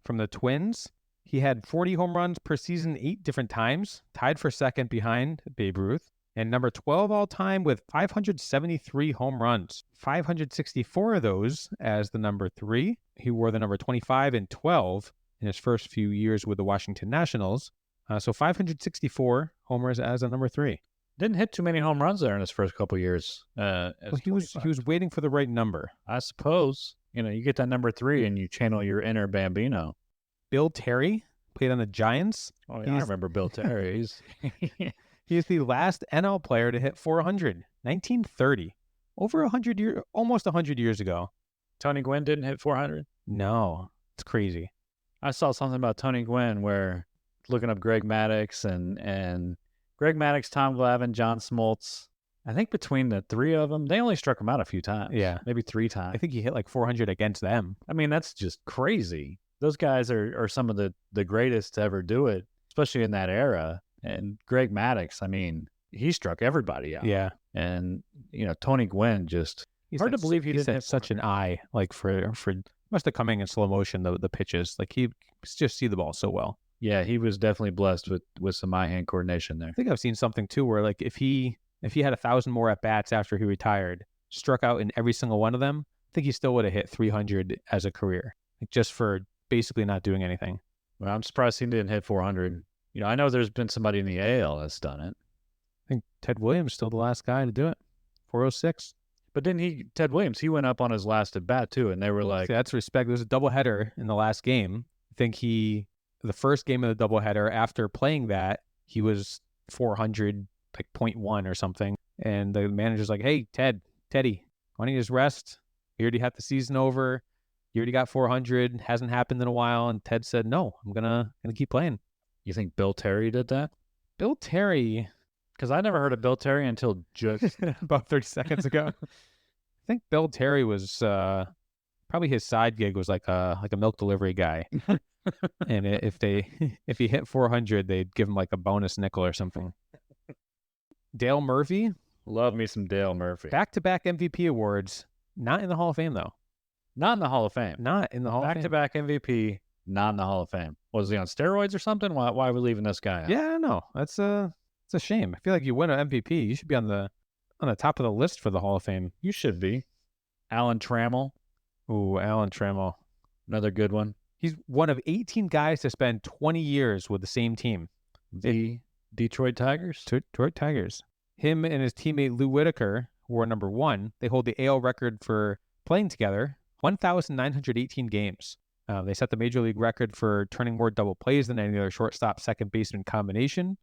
from the Twins. He had 40 home runs per season 8 different times, tied for second behind Babe Ruth, and number 12 all-time with 573 home runs. 564 of those as the number 3. He wore the number 25 and 12 in his first few years with the Washington Nationals. So 564 homers as a number 3. Didn't hit too many home runs there in his first couple years. He was waiting for the right number. I suppose. You get that number 3 and you channel your inner Bambino. Bill Terry played on the Giants. Oh, yeah, I remember Bill Terry. He's the last NL player to hit 400. 1930. Over 100 years, almost 100 years ago. Tony Gwynn didn't hit 400? No, it's crazy. I saw something about Tony Gwynn where looking up Greg Maddux and Greg Maddux, Tom Glavine, John Smoltz. I think between the 3 of them, they only struck him out a few times. Yeah. Maybe 3 times. I think he hit like 400 against them. I mean, that's just crazy. Those guys are some of the greatest to ever do it, especially in that era. And Greg Maddux, I mean, he struck everybody out. Yeah. And, Tony Gwynn just... hard to believe he didn't hit such an eye, like for must have coming in slow motion, the pitches. Like he just see the ball so well. Yeah, he was definitely blessed with some eye-hand coordination there. I think I've seen something too where like if he had 1,000 more at bats after he retired, struck out in every single one of them, I think he still would have hit 300 as a career, like just for basically not doing anything. Well, I'm surprised he didn't hit 400. I know there's been somebody in the AL that's done it. I think Ted Williams is still the last guy to do it. 406. But then Ted Williams, he went up on his last at bat too, and they were like, see, that's respect. There was a doubleheader in the last game. I think the first game of the doubleheader, after playing that, he was 400, like 0.1 or something. And the manager's like, hey, Teddy, why don't you just rest? You already had the season over. You already got 400. Hasn't happened in a while. And Ted said, no, I'm gonna keep playing. You think Bill Terry did that? Bill Terry, because I never heard of Bill Terry until just about 30 seconds ago. I think Bill Terry was probably his side gig was like a milk delivery guy. And if he hit 400, they'd give him like a bonus nickel or something. Dale Murphy Love me some Dale Murphy. Back-to-back MVP awards, not in the Hall of Fame, though. Not in the Hall of Fame. Not in the Hall of Fame. Back-to-back MVP, not in the Hall of Fame. Was he on steroids or something? Why are we leaving this guy out? Yeah, I don't know. It's a shame. I feel like you win an MVP, you should be on the top of the list for the Hall of Fame. You should be. Alan Trammell. Ooh, Alan Trammell. Another good one. He's one of 18 guys to spend 20 years with the same team. The Detroit Tigers? Detroit Tigers. Him and his teammate Lou Whitaker were number 1. They hold the AL record for playing together, 1,918 games. They set the major league record for turning more double plays than any other shortstop second baseman combination.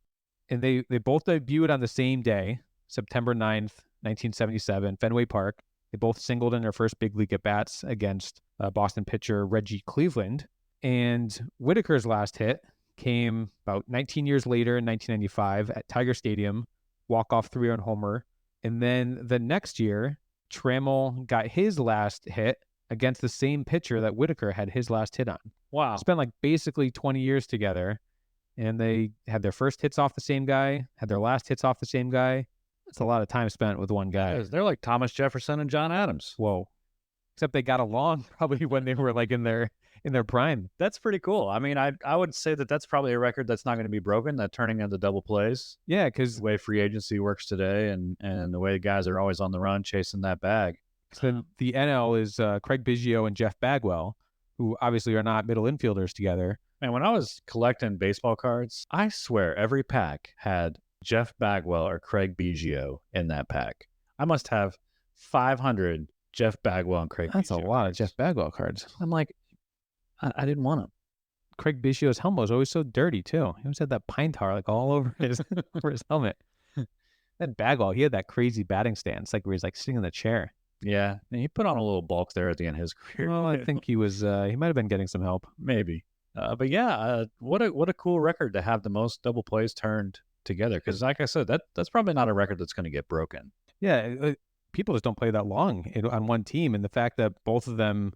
And they both debuted on the same day, September 9th, 1977, Fenway Park. They both singled in their first big league at-bats against Boston pitcher Reggie Cleveland. And Whitaker's last hit came about 19 years later in 1995 at Tiger Stadium, walk-off 3-run homer. And then the next year, Trammell got his last hit against the same pitcher that Whitaker had his last hit on. Wow. Spent like basically 20 years together, and they had their first hits off the same guy, had their last hits off the same guy. It's a lot of time spent with one guy. Yeah, they're like Thomas Jefferson and John Adams. Whoa. Except they got along probably when they were like in their prime. That's pretty cool. I mean, I would say that's probably a record that's not going to be broken, that turning into double plays. Yeah, because the way free agency works today and the way guys are always on the run chasing that bag. So the NL is Craig Biggio and Jeff Bagwell, who obviously are not middle infielders together. And when I was collecting baseball cards, I swear every pack had Jeff Bagwell or Craig Biggio in that pack. I must have 500 Jeff Bagwell and Craig That's Biggio a lot cards. of Jeff Bagwell cards. I'm like, I didn't want them. Craig Biggio's helmet was always so dirty, too. He always had that pine tar like all over his helmet. That Bagwell, he had that crazy batting stance, like where he's like sitting in the chair. Yeah, and he put on a little bulk there at the end of his career. Well, I think he was, he might have been getting some help. Maybe. But yeah, what a cool record to have the most double plays turned together. Because like I said, that's probably not a record that's going to get broken. Yeah, people just don't play that long on one team. And the fact that both of them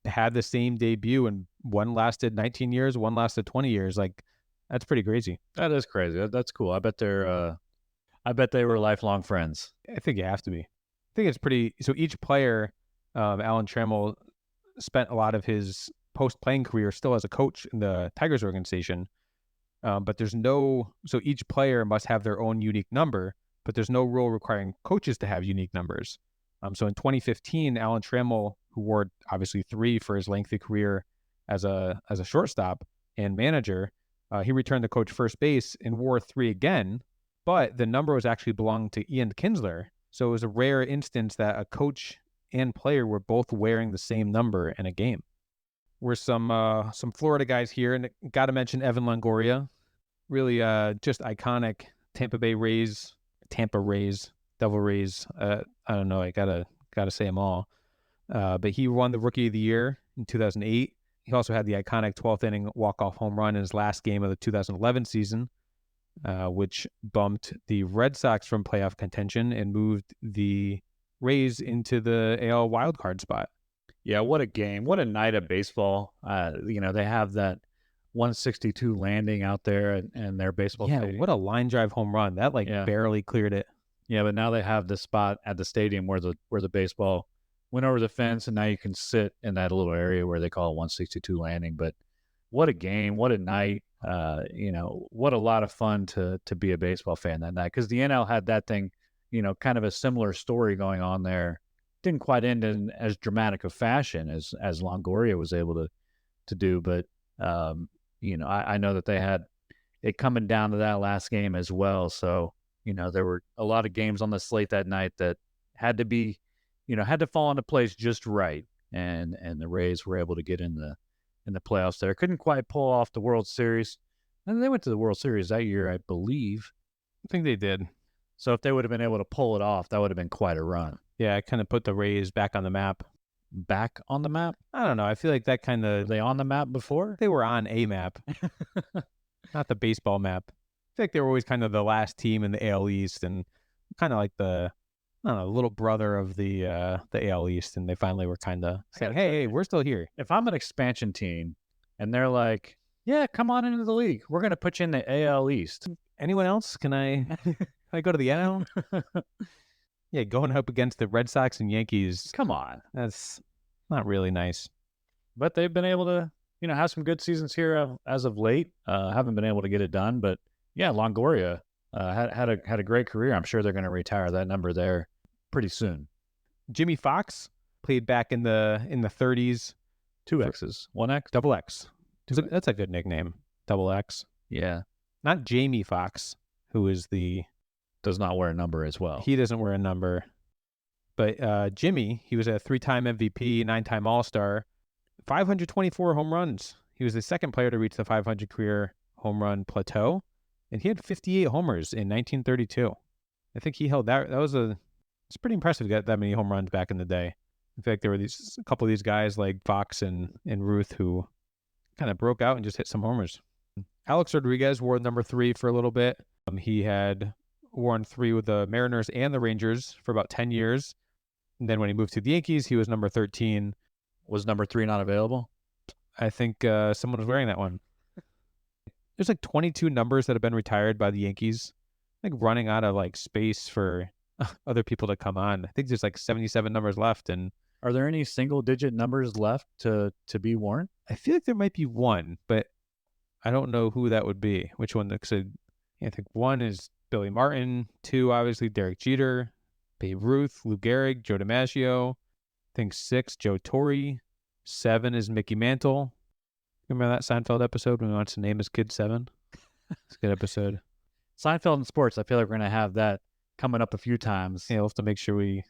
had the same debut and one lasted 19 years, one lasted 20 years, like that's pretty crazy. That is crazy. That's cool. I bet they were lifelong friends. I think you have to be. I think it's pretty. So each player, Alan Trammell, spent a lot of his post-playing career still as a coach in the Tigers organization. But there's no, so each player must have their own unique number, but there's no rule requiring coaches to have unique numbers. So in 2015, Alan Trammell, who wore obviously 3 for his lengthy career as a shortstop and manager, he returned to coach first base and wore 3 again, but the number was actually belonged to Ian Kinsler. So it was a rare instance that a coach and player were both wearing the same number in a game. We're some Florida guys here, and got to mention Evan Longoria, really just iconic Tampa Rays, Devil Rays. I don't know, I gotta say them all. But he won the Rookie of the Year in 2008. He also had the iconic 12th inning walk-off home run in his last game of the 2011 season, which bumped the Red Sox from playoff contention and moved the Rays into the AL wildcard spot. Yeah, what a game. What a night of baseball. They have that 162 landing out there and their baseball stadium. What a line drive home run. That barely cleared it. Yeah, but now they have this spot at the stadium where the baseball went over the fence, and now you can sit in that little area where they call it 162 landing. But what a game. What a night. What a lot of fun to be a baseball fan that night, because the NL had that thing, kind of a similar story going on there. Didn't quite end in as dramatic a fashion as Longoria was able to do, but I know that they had it coming down to that last game as well. So there were a lot of games on the slate that night that had to be, had to fall into place just right, and the Rays were able to get in the playoffs there. Couldn't quite pull off the World Series, and they went to the World Series that year, I believe. I think they did. So if they would have been able to pull it off, that would have been quite a run. Yeah, it kind of put the Rays back on the map. Back on the map? I don't know. I feel like that kind of... Were they on the map before? They were on a map. Not the baseball map. I feel like they were always kind of the last team in the AL East and kind of like the, little brother of the AL East. And they finally were kind of saying, hey, we're still here. If I'm an expansion team and they're like, yeah, come on into the league, we're going to put you in the AL East. Anyone else? Can I I go to the NL? Yeah, going up against the Red Sox and Yankees. Come on. That's not really nice. But they've been able to, have some good seasons here as of late. Haven't been able to get it done, but yeah, Longoria had a great career. I'm sure they're going to retire that number there pretty soon. Jimmy Fox played back in the 30s. 2 X's, 1 X, Double X. That's a good nickname. Double X. Yeah. Not Jamie Foxx, who is does not wear a number as well. He doesn't wear a number. But Jimmy, he was a 3-time MVP, 9-time All-Star, 524 home runs. He was the second player to reach the 500 career home run plateau, and he had 58 homers in 1932. I think he held that. It's pretty impressive to get that many home runs back in the day. In fact, there were a couple of these guys like Fox and Ruth who kind of broke out and just hit some homers. Alex Rodriguez wore number 3 for a little bit. He had worn 3 with the Mariners and the Rangers for about 10 years. And then when he moved to the Yankees, he was number 13. Was number 3 not available? I think someone was wearing that one. There's like 22 numbers that have been retired by the Yankees, like running out of like space for other people to come on. I think there's like 77 numbers left. And are there any single-digit numbers left to be worn? I feel like there might be one, but I don't know who that would be. Which one? I think 1 is Billy Martin. 2, obviously, Derek Jeter, Babe Ruth, Lou Gehrig, Joe DiMaggio. I think 6, Joe Torre. 7 is Mickey Mantle. Remember that Seinfeld episode when he wants to name his kid 7? It's a good episode. Seinfeld and sports, I feel like we're going to have that coming up a few times. Yeah, we'll have to make sure we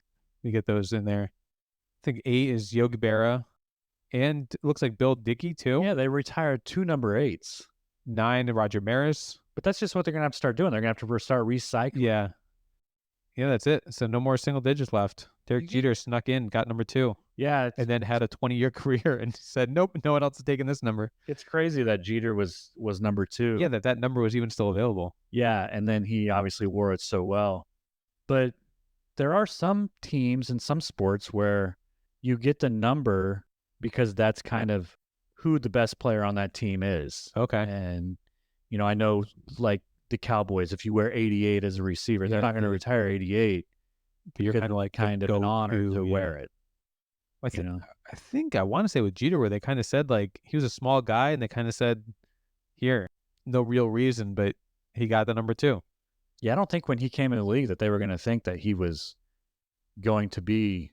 get those in there. I think 8 is Yogi Berra. And it looks like Bill Dickey, too. Yeah, they retired 2 number 8s. 9, Roger Maris. But that's just what they're going to have to start doing. They're going to have to start recycling. Yeah. Yeah, that's it. So no more single digits left. Derek Jeter snuck in, got number 2. Yeah. And then had a 20-year career and said, nope, no one else is taking this number. It's crazy that Jeter was number 2. Yeah, that number was even still available. Yeah, and then he obviously wore it so well. But there are some teams in some sports where you get the number because that's kind of who the best player on that team is. Okay. And, I know like the Cowboys, if you wear 88 as a receiver, they're not going to retire 88. But you're kind of like kind of an honor to wear it. I think I want to say with Jeter where they kind of said like he was a small guy and they kind of said, here, no real reason, but he got the number 2. Yeah, I don't think when he came in the league that they were going to think that he was going to be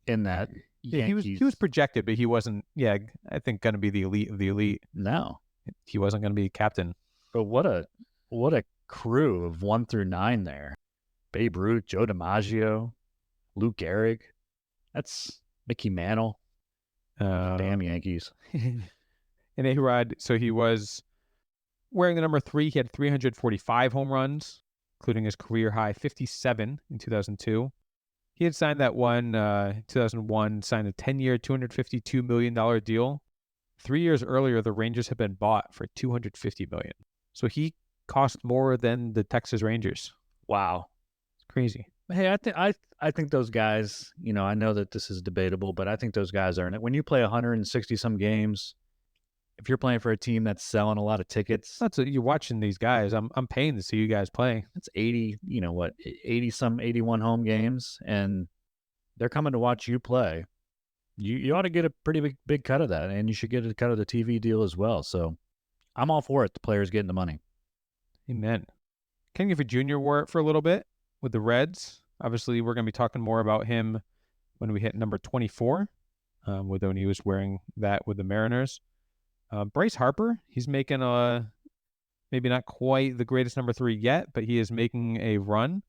in that. Yeah, he was projected, but he wasn't. Yeah, I think going to be the elite of the elite. No, he wasn't going to be captain. But what a crew of 1 through 9 there. Babe Ruth, Joe DiMaggio, Lou Gehrig. That's Mickey Mantle. Damn Yankees. And A-Rod, so he was wearing the number 3. He had 345 home runs, including his career high 57 in 2002. He had signed that one 2001, signed a 10-year, $252 million deal. 3 years earlier, the Rangers had been bought for $250 million. So he cost more than the Texas Rangers. Wow. It's crazy. Hey, I think those guys, I know that this is debatable, but I think those guys are in it. When you play 160-some games, if you're playing for a team that's selling a lot of tickets, you're watching these guys. I'm paying to see you guys play. That's 80-some 81 home games, and they're coming to watch you play. You ought to get a pretty big cut of that, and you should get a cut of the TV deal as well. So I'm all for it. The players getting the money. Amen. Ken Griffey Jr. wore it for a little bit with the Reds. Obviously, we're going to be talking more about him when we hit number 24, when he was wearing that with the Mariners. Bryce Harper, he's making maybe not quite the greatest number 3 yet, but he is making a run.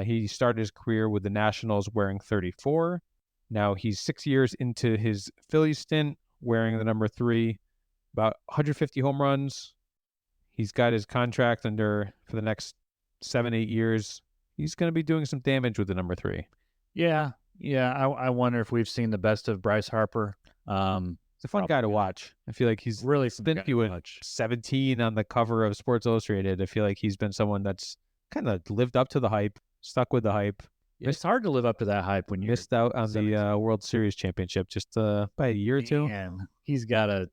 He started his career with the Nationals wearing 34. Now he's 6 years into his Phillies stint wearing the number 3, about 150 home runs. He's got his contract under for the next 7-8 years. He's going to be doing some damage with the number 3. Yeah. I wonder if we've seen the best of Bryce Harper. It's a fun guy to watch. I feel like he's really been 17 on the cover of Sports Illustrated. I feel like he's been someone that's kind of lived up to the hype, stuck with the hype. It's hard to live up to that hype when you missed out on the World Series championship just by a year or two. Man, he's gotta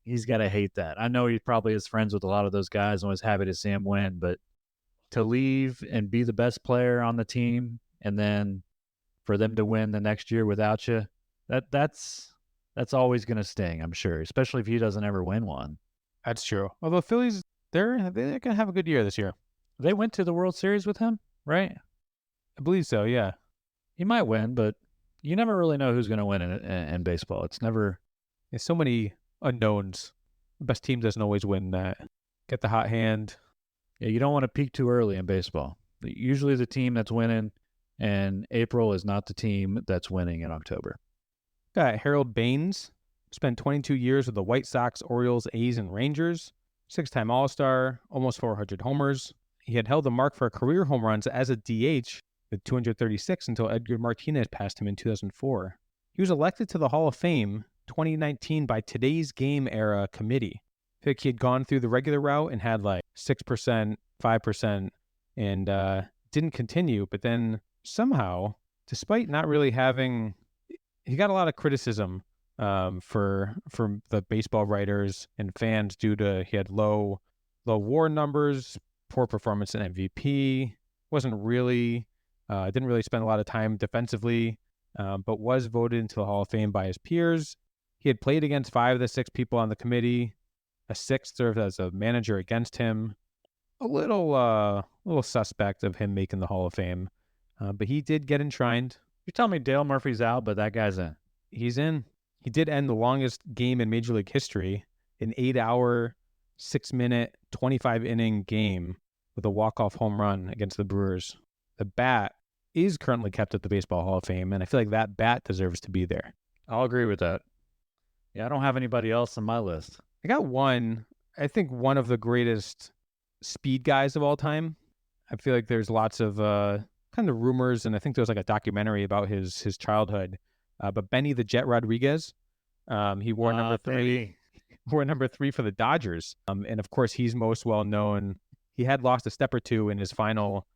hate that. I know he probably is friends with a lot of those guys and was happy to see him win, but to leave and be the best player on the team, and then for them to win the next year without you, that's always going to sting, I'm sure, especially if he doesn't ever win one. That's true. Although Phillies, they're going to have a good year this year. They went to the World Series with him, right? I believe so, yeah. He might win, but you never really know who's going to win in baseball. It's never... There's so many unknowns. The best team doesn't always win that. Get the hot hand. Yeah, you don't want to peak too early in baseball. Usually the team that's winning in April is not the team that's winning in October. Got Harold Baines. Spent 22 years with the White Sox, Orioles, A's, and Rangers. 6-time All-Star, almost 400 homers. He had held the mark for career home runs as a DH with 236 until Edgar Martinez passed him in 2004. He was elected to the Hall of Fame 2019 by Today's Game era committee. I think he had gone through the regular route and had like 6%, 5%, and didn't continue. But then somehow, despite not really having, he got a lot of criticism for the baseball writers and fans due to he had low WAR numbers, poor performance in MVP, didn't really spend a lot of time defensively, but was voted into the Hall of Fame by his peers. He had played against 5 of the 6 people on the committee. A 6th served as a manager against him. A little suspect of him making the Hall of Fame, but he did get enshrined. You're telling me Dale Murphy's out, but that guy's in? He's in. He did end the longest game in Major League history, an 8-hour, 6-minute, 25-inning game with a walk-off home run against the Brewers. The bat is currently kept at the Baseball Hall of Fame, and I feel like that bat deserves to be there. I'll agree with that. Yeah, I don't have anybody else on my list. I got one. I think one of the greatest speed guys of all time. I feel like there's lots of kind of rumors, and I think there was like a documentary about his childhood. But Benny the Jet Rodriguez, he wore number 3. Wore number 3 for the Dodgers. And of course, he's most well known. He had lost a step or two in his final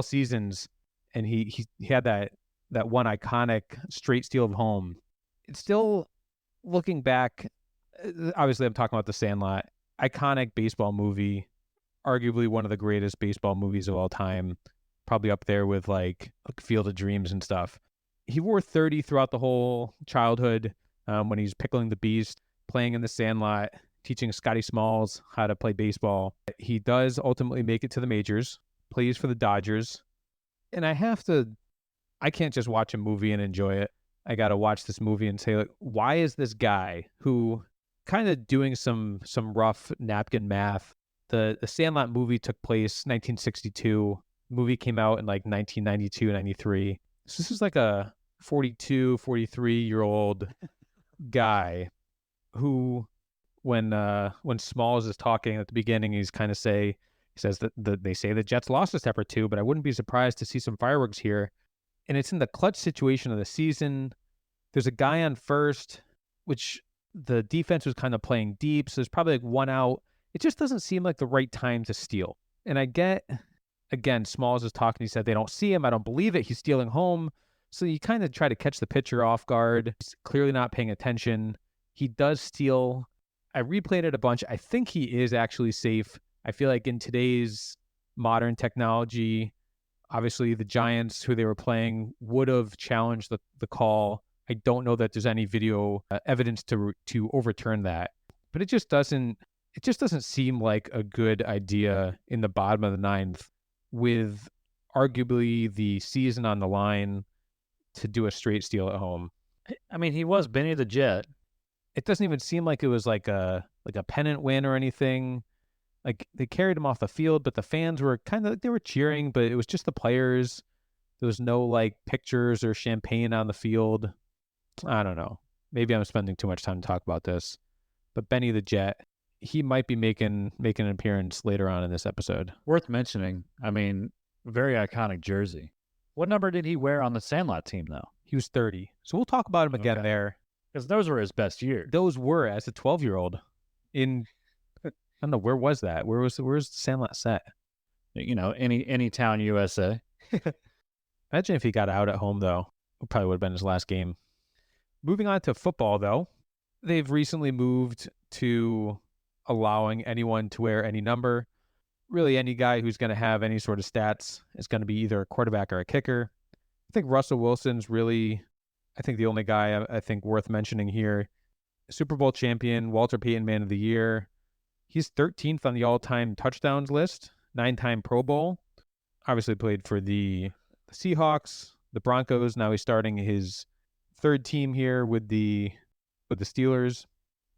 seasons, and he had that one iconic straight steal of home. It's still, looking back, obviously I'm talking about The Sandlot, iconic baseball movie, arguably one of the greatest baseball movies of all time, probably up there with like Field of Dreams and stuff. He wore 30 throughout the whole childhood when he's pickling the beast, playing in The Sandlot, teaching Scotty Smalls how to play baseball. He does ultimately make it to the majors, plays for the Dodgers. And I can't just watch a movie and enjoy it. I got to watch this movie and say, like, why is this guy who kind of doing some rough napkin math? The Sandlot movie took place 1962. Movie came out in like 1992, 93. So this is like a 42, 43-year-old guy who, when Smalls is talking at the beginning, he says that they say the Jets lost a step or two, but I wouldn't be surprised to see some fireworks here. And it's in the clutch situation of the season. There's a guy on first, which the defense was kind of playing deep, so there's probably like one out. It just doesn't seem like the right time to steal. And I get, again, Smalls is talking. He said they don't see him. I don't believe it. He's stealing home. So you kind of try to catch the pitcher off guard. He's clearly not paying attention. He does steal. I replayed it a bunch. I think he is actually safe. I feel like in today's modern technology, obviously the Giants, who they were playing, would have challenged the call. I don't know that there's any video evidence to overturn that. But it just doesn't seem like a good idea in the bottom of the 9th with arguably the season on the line to do a straight steal at home. I mean, he was Benny the Jet. It doesn't even seem like it was like a pennant win or anything. Like, they carried him off the field, but the fans were they were cheering, but it was just the players. There was no like pictures or champagne on the field. I don't know. Maybe I'm spending too much time to talk about this, but Benny the Jet, he might be making an appearance later on in this episode. Worth mentioning. I mean, very iconic jersey. What number did he wear on the Sandlot team, though? He was 30. So we'll talk about him again there. Because those were his best years. Those were, as a 12-year-old. I don't know, where was that? Where's the Sandlot set? You know, any town, USA. Imagine if he got out at home, though. It probably would have been his last game. Moving on to football, though. They've recently moved to allowing anyone to wear any number. really any guy who's going to have any sort of stats is going to be either a quarterback or a kicker. I think Russell Wilson's really, I think the only guy I think worth mentioning here. Super Bowl champion, Walter Payton Man of the Year. He's 13th on the all-time touchdowns list, 9-time Pro Bowl. Obviously played for the Seahawks, the Broncos. Now he's starting his third team here with the Steelers.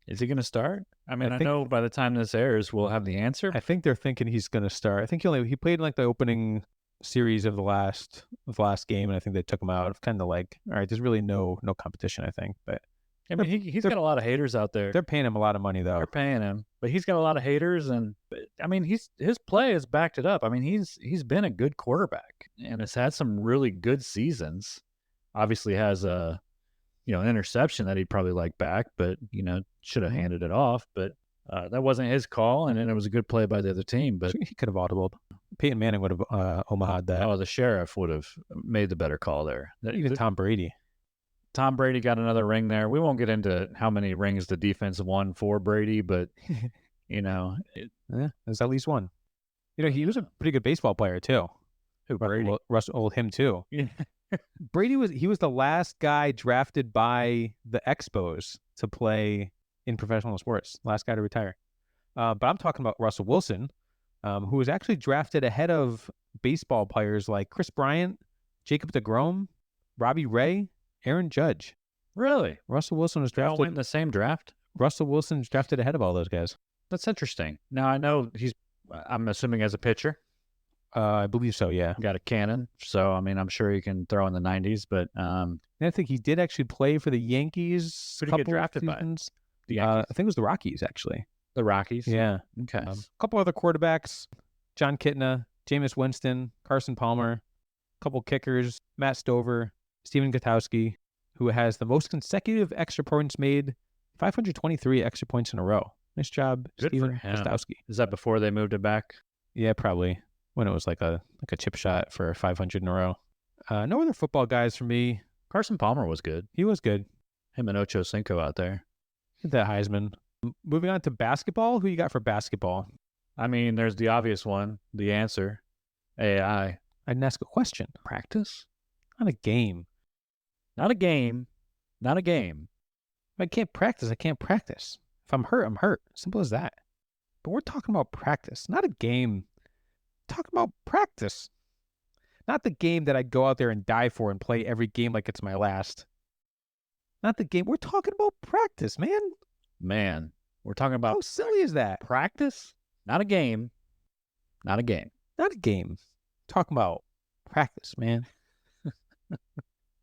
Is he going to start? I mean, I know by the time this airs, we'll have the answer. I think they're thinking he's going to start. I think he played in like the opening series of the last game, and I think they took him out. Kind of like, all right, there's really no competition, I think. But I mean, he's got a lot of haters out there. They're paying him a lot of money, though. They're paying him, but he's got a lot of haters, and I mean, his play has backed it up. I mean, he's been a good quarterback and has had some really good seasons. Obviously, has an interception that he'd probably like back, but should have handed it off. But that wasn't his call, and it was a good play by the other team. But he could have audibled. Peyton Manning would have omaha'd that. Oh, the sheriff would have made the better call there. Even Tom Brady. Tom Brady got another ring there. We won't get into how many rings the defense won for Brady, but, there's at least one. He was a pretty good baseball player, too. Who, Brady? Russell, him, too. Yeah. Brady was the last guy drafted by the Expos to play in professional sports. Last guy to retire. But I'm talking about Russell Wilson, who was actually drafted ahead of baseball players like Chris Bryant, Jacob deGrom, Robbie Ray, Aaron Judge. Really? Russell Wilson was drafted. They all went in the same draft? Russell Wilson's drafted ahead of all those guys. That's interesting. Now, I know I'm assuming as a pitcher. I believe so, yeah. Got a cannon. So, I mean, I'm sure he can throw in the 90s, but... I think he did actually play for the Yankees. Who did he get drafted seasons. By? The Yankees? I think it was the Rockies, actually. The Rockies? Yeah. Okay. A couple other quarterbacks. John Kitna, Jameis Winston, Carson Palmer. A couple kickers. Matt Stover, Stephen Gutowski, who has the most consecutive extra points made, 523 extra points in a row. Nice job, Good Stephen for him. Gutowski. Is that before they moved it back? Yeah, probably. When it was like a chip shot for 500 in a row. No other football guys for me. Carson Palmer was good. He was good. Him and Ocho Cinco out there. Hit that Heisman. Moving on to basketball. Who you got for basketball? I mean, there's the obvious one. The answer. AI. I didn't ask a question. Practice? Not a game. Not a game. Not a game. If I can't practice, I can't practice. If I'm hurt, I'm hurt. Simple as that. But we're talking about practice, not a game. Talking about practice. Not the game that I go out there and die for and play every game like it's my last. Not the game. We're talking about practice, man. Man, we're talking about... How silly is that? Practice? Not a game. Not a game. Not a game. Talking about practice, man.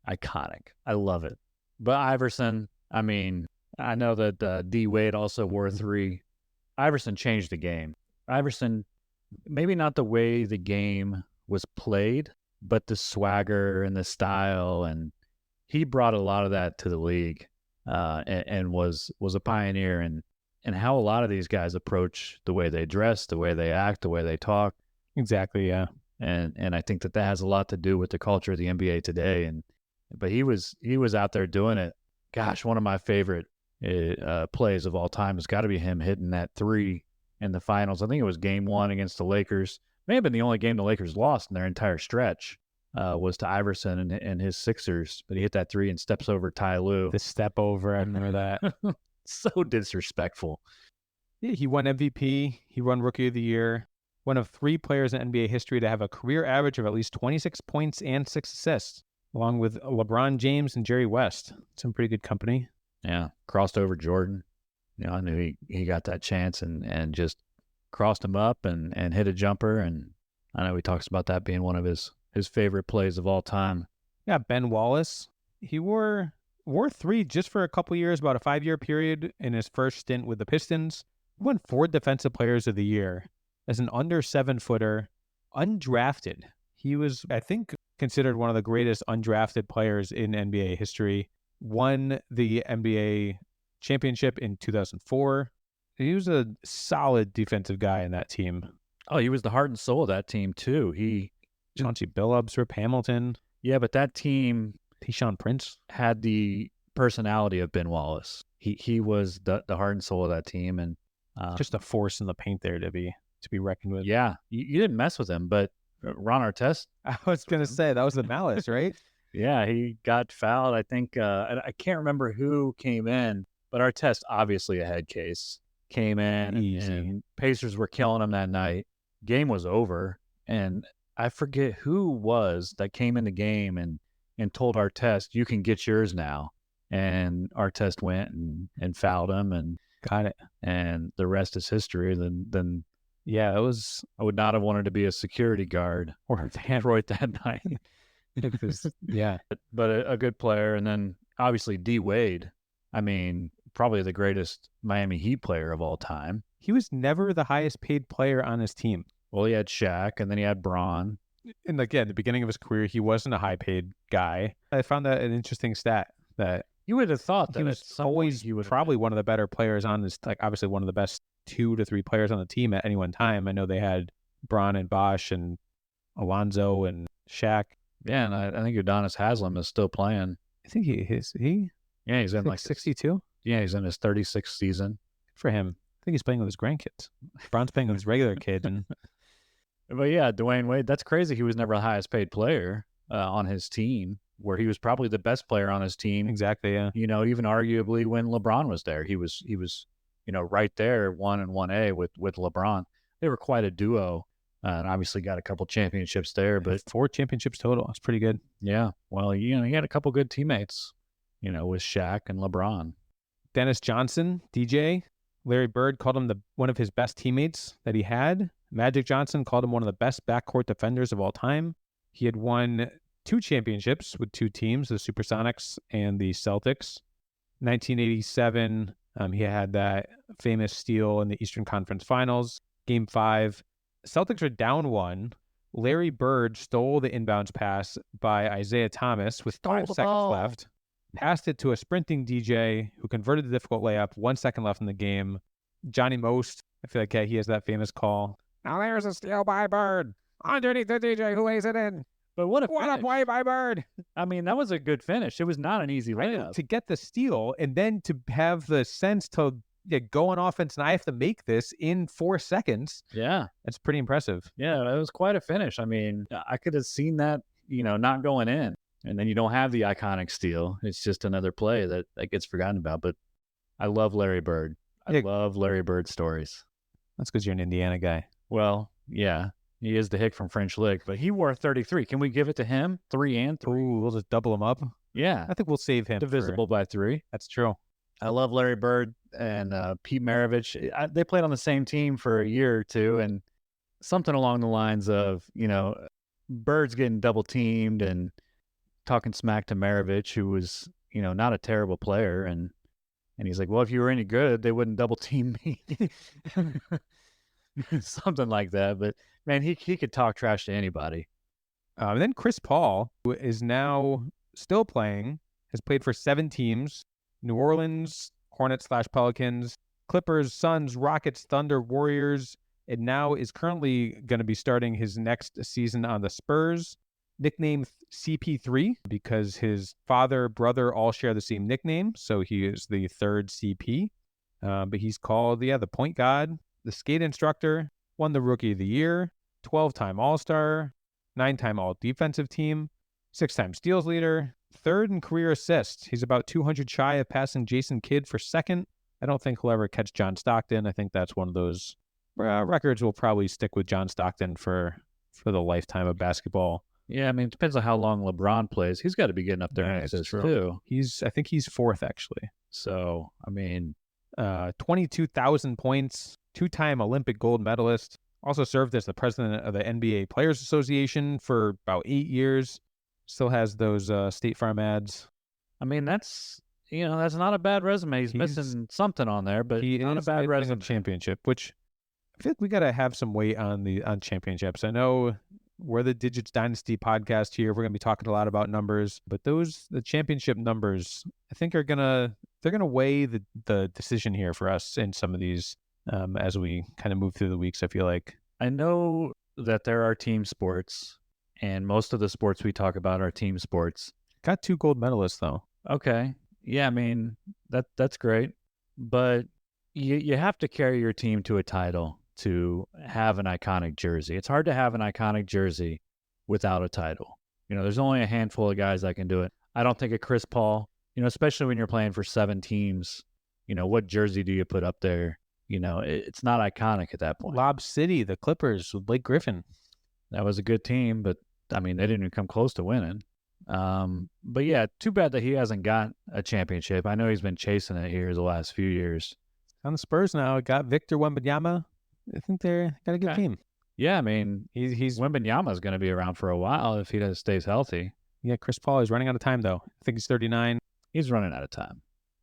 Iconic. I love it. But Iverson, I mean, I know that D. Wade also wore 3. Iverson changed the game. Iverson, maybe not the way the game was played, but the swagger and the style, and he brought a lot of that to the league, and was a pioneer in how a lot of these guys approach the way they dress, the way they act, the way they talk. Exactly, yeah. And I think that has a lot to do with the culture of the NBA today. But he was out there doing it. Gosh, one of my favorite plays of all time has got to be him hitting that 3 in the finals. I think it was game 1 against the Lakers. May have been the only game the Lakers lost in their entire stretch, was to Iverson and his Sixers. But he hit that 3 and steps over Ty Lue. The step over, I remember that. So disrespectful. Yeah, he won MVP. He won Rookie of the Year. One of 3 players in NBA history to have a career average of at least 26 points and 6 assists, along with LeBron James and Jerry West. Some pretty good company. Yeah, crossed over Jordan. I knew he got that chance and just crossed him up and hit a jumper. And I know he talks about that being one of his favorite plays of all time. Yeah, Ben Wallace. He wore 3 just for a couple years, about a 5-year period in his first stint with the Pistons. He won 4 Defensive Players of the Year as an under 7-footer, undrafted. He was, I think, considered one of the greatest undrafted players in NBA history. Won the NBA championship in 2004. He was a solid defensive guy in that team. Oh, he was the heart and soul of that team, too. Chauncey Billups, Rip Hamilton. Yeah, but that team... Tayshaun Prince. Had the personality of Ben Wallace. He was the heart and soul of that team. And just a force in the paint there, to be to be reckoned with. Yeah, you didn't mess with him, but Ron Artest. I was going to say, that was the malice, right? Yeah, he got fouled. I think I can't remember who came in, but Artest, obviously a head case, came in and Pacers were killing him that night. Game was over, and I forget who was that came in the game and told Artest, "You can get yours now." And Artest went and fouled him and got it. And the rest is history. Then yeah, it was. I would not have wanted to be a security guard or Detroit that night. Yeah, but a good player. And then obviously D Wade. I mean, probably the greatest Miami Heat player of all time. He was never the highest paid player on his team. Well, he had Shaq, and then he had Bron. And again, at the beginning of his career, he wasn't a high paid guy. I found that an interesting stat that you would have thought that he was always probably one of the better players on this, like obviously one of the best 2 to 3 players on the team at any one time. I know they had Bron and Bosh and Alonzo and Shaq. Yeah, and I think Udonis Haslem is still playing. I think yeah, he's in like 62. Yeah, he's in his 36th season. Good for him. I think he's playing with his grandkids. Bron's playing with his regular kid. And but yeah, Dwayne Wade, that's crazy. He was never the highest paid player on his team, where he was probably the best player on his team. Exactly, yeah. You know, even arguably when LeBron was there, he was right there, 1 and 1A with LeBron. They were quite a duo. And obviously got a couple championships there, but 4 championships total. That's pretty good. Yeah. Well, he had a couple good teammates, with Shaq and LeBron. Dennis Johnson, DJ. Larry Bird called him one of his best teammates that he had. Magic Johnson called him one of the best backcourt defenders of all time. He had won 2 championships with 2 teams, the Supersonics and the Celtics. 1987, he had that famous steal in the Eastern Conference Finals, Game 5. Celtics are down 1. Larry Bird stole the inbounds pass by Isaiah Thomas with 5 seconds left, passed it to a sprinting DJ who converted the difficult layup, 1 second left in the game. Johnny Most, I feel like he has that famous call. Now there's a steal by Bird. Underneath the DJ who lays it in. But what a play by Bird. I mean, that was a good finish. It was not an easy layup. To get the steal and then to have the sense to go on offense, and I have to make this in 4 seconds. Yeah. That's pretty impressive. Yeah, it was quite a finish. I mean, I could have seen that, not going in. And then you don't have the iconic steal. It's just another play that gets forgotten about. But I love Larry Bird. I love Larry Bird stories. That's because you're an Indiana guy. Well, yeah. He is the hick from French Lick, but he wore 33. Can we give it to him? 3 and 3. Ooh, we'll just double him up. Yeah. I think we'll save him. Divisible by 3. That's true. I love Larry Bird and Pete Maravich. They played on the same team for a year or two, and something along the lines of, Bird's getting double teamed and talking smack to Maravich, who was, not a terrible player. And he's like, well, if you were any good, they wouldn't double team me. Something like that. But man, he could talk trash to anybody. And then Chris Paul, who is now still playing, has played for 7 teams: New Orleans, Hornets/Pelicans, Clippers, Suns, Rockets, Thunder, Warriors, and now is currently going to be starting his next season on the Spurs. Nicknamed CP3 because his father, brother all share the same nickname, so he is the third CP. But he's called, the point guard, the skate instructor, won the Rookie of the Year, 12-time All-Star, 9-time All-Defensive Team, 6-time steals leader, 3rd in career assists. He's about 200 shy of passing Jason Kidd for 2nd. I don't think he'll ever catch John Stockton. I think that's one of those records will probably stick with John Stockton for the lifetime of basketball. Yeah, I mean, it depends on how long LeBron plays. He's got to be getting up there in assists too. I think he's 4th actually. So, I mean, 22,000 points, 2-time Olympic gold medalist. Also served as the president of the NBA Players Association for about 8 years. Still has those State Farm ads. I mean, that's not a bad resume. He's missing something on there, but not a bad resume. Championship, which I feel like we got to have some weight on championships. I know we're the Digits Dynasty podcast here. We're going to be talking a lot about numbers, but the championship numbers, I think they're gonna weigh the decision here for us in some of these as we kind of move through the weeks. I feel like I know that there are team sports, and most of the sports we talk about are team sports. Got 2 gold medalists though. Okay, yeah, I mean that's great, but you have to carry your team to a title. to have an iconic jersey. It's hard to have an iconic jersey without a title. There's only a handful of guys that can do it. I don't think a Chris Paul, especially when you're playing for 7 teams, what jersey do you put up there? It's not iconic at that point. Lob City, the Clippers with Blake Griffin. That was a good team, but they didn't even come close to winning. But yeah, too bad that he hasn't got a championship. I know he's been chasing it here the last few years. On the Spurs now, got Victor Wembanyama. I think they're got a good team. Yeah, he's Wembanyama is going to be around for a while if he stays healthy. Yeah, Chris Paul is running out of time though. I think he's 39. He's running out of time.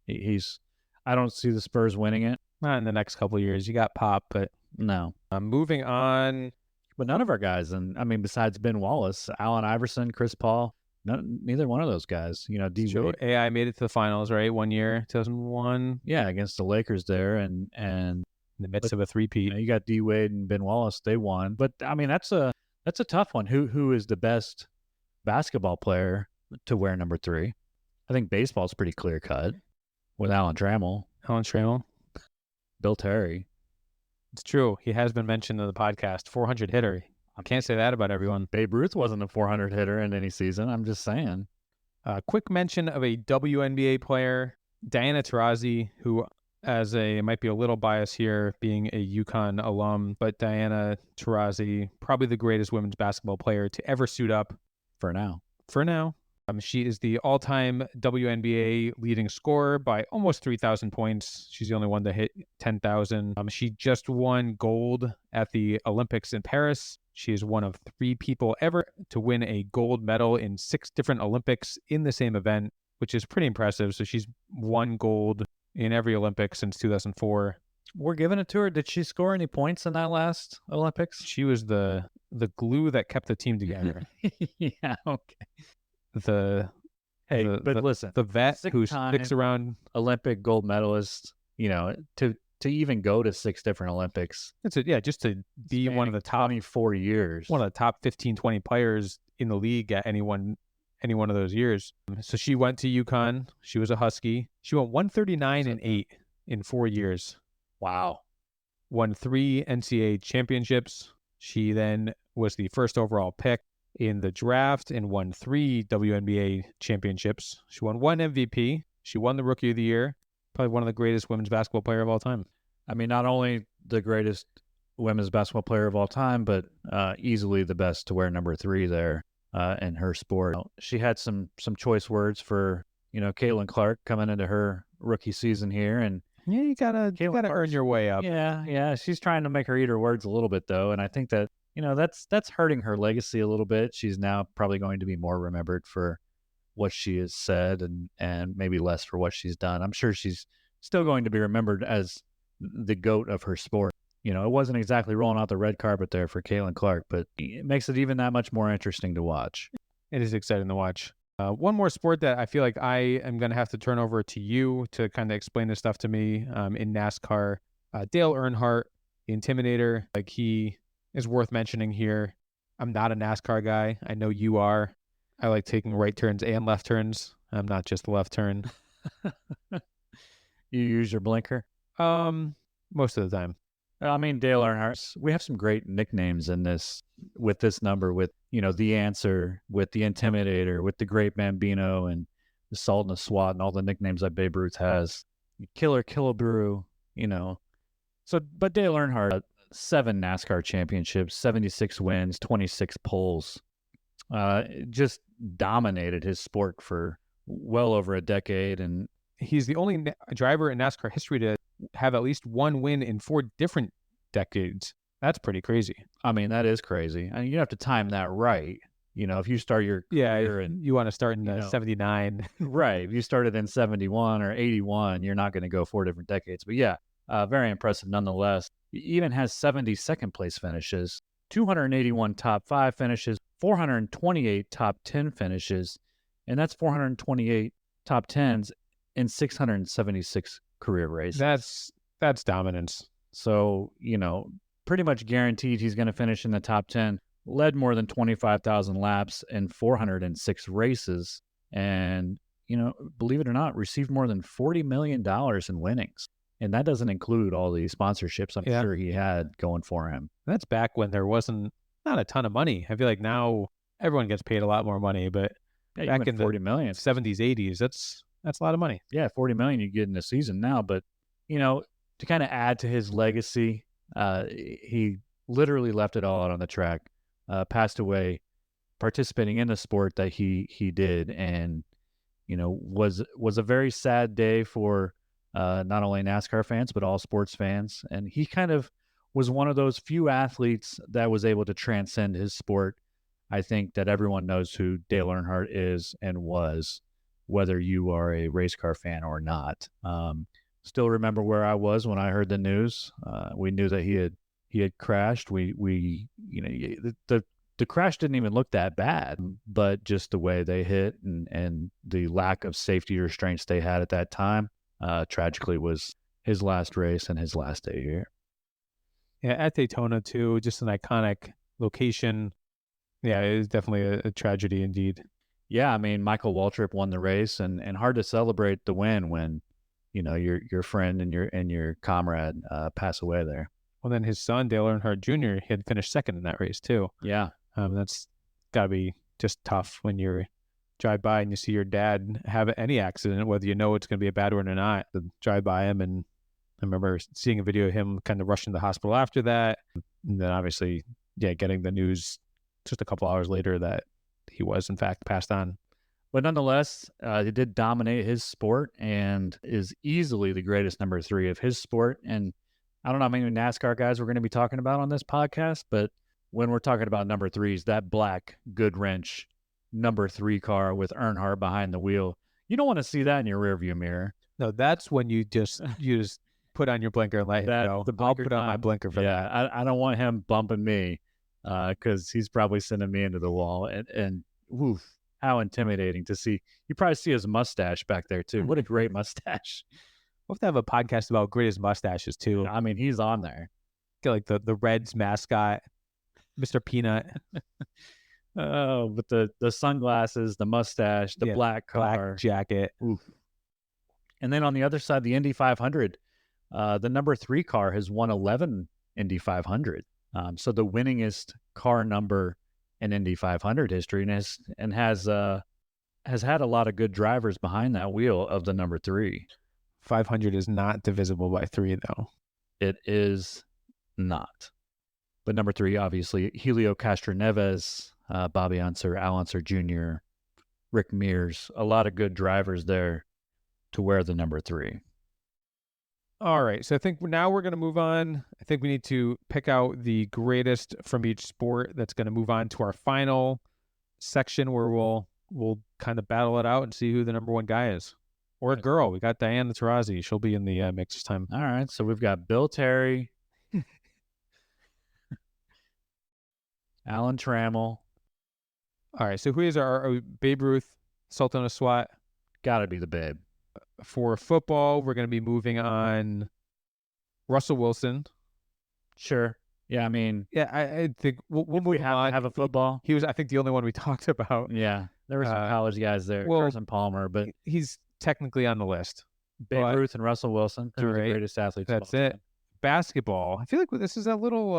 I don't see the Spurs winning it. Not in the next couple of years. You got Pop, but no. Moving on. But none of our guys, and besides Ben Wallace, Allen Iverson, Chris Paul, neither one of those guys. D-Wade. AI made it to the finals, right? 1 year, 2001. Yeah, against the Lakers there, and in the midst of a three-peat. You got D-Wade and Ben Wallace. They won, but that's a tough one. Who is the best basketball player to wear number 3? I think baseball's pretty clear cut with Alan Trammell. Bill Terry. It's true. He has been mentioned in the podcast. 400 hitter. I can't say that about everyone. Babe Ruth wasn't a 400 hitter in any season. I'm just saying. Quick mention of a WNBA player, Diana Taurasi, who might be a little biased here being a UConn alum, but Diana Taurasi, probably the greatest women's basketball player to ever suit up. For now. She is the all-time WNBA leading scorer by almost 3,000 points. She's the only one to hit 10,000. She just won gold at the Olympics in Paris. She is one of 3 people ever to win a gold medal in 6 different Olympics in the same event, which is pretty impressive. So she's won gold in every Olympic since 2004. We're giving it to her. Did she score any points in that last Olympics? She was the glue that kept the team together. Yeah, okay. Listen, the vet who sticks around, Olympic gold medalist, to even go to 6 different Olympics. Just to be one of the top 24 years, one of the top 15, 20 players in the league at any one of those years. So she went to UConn. She was a Husky. She went 139-8 in 4 years. Wow. Won 3 NCAA championships. She then was the first overall pick in the draft and won 3 WNBA championships. She won 1 MVP. She won the Rookie of the Year. Probably one of the greatest women's basketball player of all time. Not only the greatest women's basketball player of all time, but easily the best to wear number 3 there in her sport. She had some choice words for, Caitlin Clark coming into her rookie season here. And yeah, you gotta earn your way up. Yeah. She's trying to make her eat her words a little bit, though. And I think that, that's hurting her legacy a little bit. She's now probably going to be more remembered for what she has said and maybe less for what she's done. I'm sure she's still going to be remembered as the GOAT of her sport. It wasn't exactly rolling out the red carpet there for Caitlin Clark, but it makes it even that much more interesting to watch. It is exciting to watch. One more sport that I feel like I am going to have to turn over to you to kind of explain this stuff to me in NASCAR. Dale Earnhardt, the Intimidator, he is worth mentioning here. I'm not a NASCAR guy. I know you are. I like taking right turns and left turns. I'm not just the left turn. You use your blinker? Most of the time. Dale Earnhardt. We have some great nicknames in this, with this number, with, the Answer, with the Intimidator, with the Great Bambino, and the Salt and the SWAT, and all the nicknames that Babe Ruth has. Killer Killebrew, So, but Dale Earnhardt, 7 NASCAR championships, 76 wins, 26 poles. Just dominated his sport for well over a decade, and he's the only driver in NASCAR history to have at least 1 win in 4 different decades. That's pretty crazy. That is crazy. You have to time that right. If you start your career and you want to start in 79, right? If you started in 71 or 81, you're not going to go 4 different decades. But yeah, very impressive nonetheless. He even has 70 second place finishes, 281 top 5 finishes, 428 top 10 finishes, and that's 428 top 10s in 676 career races. That's dominance. So, pretty much guaranteed he's going to finish in the top 10. Led more than 25,000 laps in 406 races, and, believe it or not, received more than $40 million in winnings And that doesn't include all the sponsorships I'm sure he had going for him. That's back when there wasn't not a ton of money. I feel like now everyone gets paid a lot more money, but back in the $40 million. 70s, 80s, that's a lot of money. Yeah, $40 million you get in a season now. But, you know, to kind of add to his legacy, he literally left it all out on the track, passed away participating in the sport that he did, and, you know, was a very sad day for not only NASCAR fans, but all sports fans. And he kind of was one of those few athletes that was able to transcend his sport. I think that everyone knows who Dale Earnhardt is and was, whether you are a race car fan or not. Still remember where I was when I heard the news. We knew that he had crashed. We you know, the crash didn't even look that bad, but just the way they hit and the lack of safety restraints they had at that time, tragically was his last race and his last day here. Yeah, at Daytona too, just an iconic location. Yeah, it was definitely a tragedy indeed. Yeah, I mean, Michael Waltrip won the race, and hard to celebrate the win when, you know, your friend and your comrade pass away there. Well, then his son Dale Earnhardt Jr. he had finished second in that race too. Yeah, that's got to be just tough when you drive by and you see your dad have any accident, whether you know it's going to be a bad one or not. To drive by him, and I remember seeing a video of him kind of rushing to the hospital after that, and then obviously, yeah, getting the news just a couple hours later that he was in fact passed on. But nonetheless, he did dominate his sport and is easily the greatest number 3 of his sport. And I don't know how many NASCAR guys we're going to be talking about on this podcast, but when we're talking about number 3s, that black Goodwrench number 3 car with Earnhardt behind the wheel, you don't want to see that in your rearview mirror. No, that's when you just put on your blinker and let him go. I'll put on my blinker for that. Yeah, I don't want him bumping me because he's probably sending me into the wall. And woof, how intimidating to see. You probably see his mustache back there too. What a great mustache. We'll have to have a podcast about greatest mustaches too. I mean, he's on there. Get like the Reds mascot, Mr. Peanut. Oh, but the sunglasses, the mustache, the black car, black jacket. Oof. And then on the other side, the Indy 500, the number 3 car has won 11 Indy 500. So the winningest car number in Indy 500 history, and has had a lot of good drivers behind that wheel of the number 3. 500 is not divisible by 3 though. It is not. But number 3, obviously, Helio Castroneves, Bobby Unser, Al Unser Jr., Rick Mears, a lot of good drivers there to wear the number 3. All right, so I think now we're going to move on. I think we need to pick out the greatest from each sport. That's going to move on to our final section where we'll kind of battle it out and see who the number 1 guy is. Or a girl. We got Diana Taurasi. She'll be in the mix this time. All right, so we've got Bill Terry, Alan Trammell. All right, so who is our Babe Ruth, Sultan of SWAT? Got to be the Babe. For football, we're going to be moving on Russell Wilson. Sure. Yeah, I mean... Yeah, I think we'll have a football. He was, I think, the only one we talked about. Yeah, there were some college guys there. Well, Carson Palmer, but... He's technically on the list. Babe Ruth and Russell Wilson, 2 of the greatest athletes of all time. That's it. Basketball. I feel like this is a little...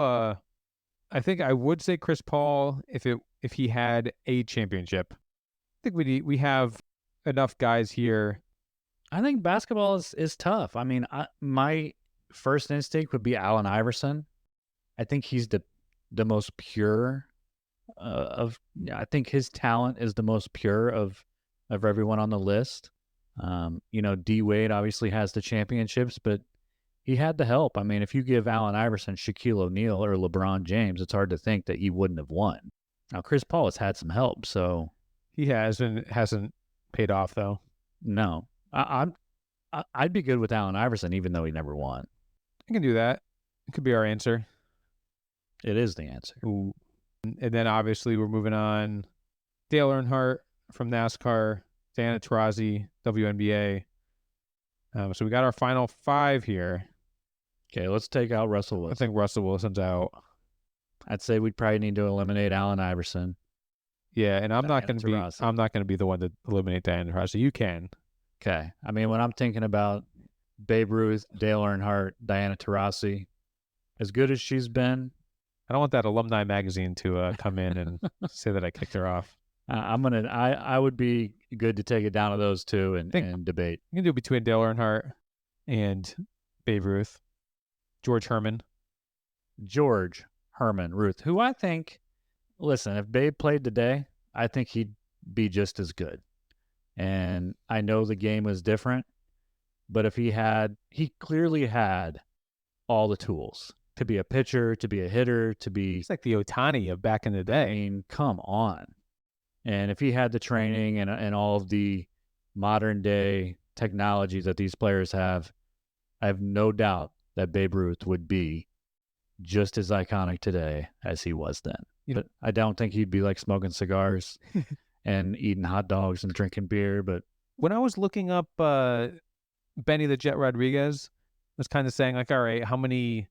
I think I would say Chris Paul if he had a championship. I think we have enough guys here. I think basketball is tough. I mean, my first instinct would be Allen Iverson. I think he's the most pure I think his talent is the most pure of everyone on the list. You know, D Wade obviously has the championships, but he had the help. I mean, if you give Allen Iverson Shaquille O'Neal or LeBron James, it's hard to think that he wouldn't have won. Now, Chris Paul has had some help, so he has, and it hasn't paid off though. No, I'd be good with Allen Iverson, even though he never won. I can do that. It could be our answer. It is the answer. Ooh. And then obviously we're moving on. Dale Earnhardt from NASCAR, Diana Taurasi, WNBA. So we got our final 5 here. Okay, let's take out Russell Wilson. I think Russell Wilson's out. I'd say we'd probably need to eliminate Allen Iverson. Yeah, and I'm not going to be the one to eliminate Diana Taurasi. You can. Okay. I mean, when I'm thinking about Babe Ruth, Dale Earnhardt, Diana Taurasi. As good as she's been, I don't want that alumni magazine to come in and say that I kicked her off. I would be good to take it down to those two and debate. You can do between Dale Earnhardt and Babe Ruth. George Herman Ruth, who I think, listen, if Babe played today, I think he'd be just as good. And I know the game was different, but if he clearly had all the tools to be a pitcher, to be a hitter, to be... He's like the Ohtani of back in the day. I mean, come on. And if he had the training and all of the modern day technology that these players have, I have no doubt that Babe Ruth would be just as iconic today as he was then. But I don't think he'd be like smoking cigars and eating hot dogs and drinking beer. But when I was looking up Benny the Jet Rodriguez, I was kind of saying like, all right, how many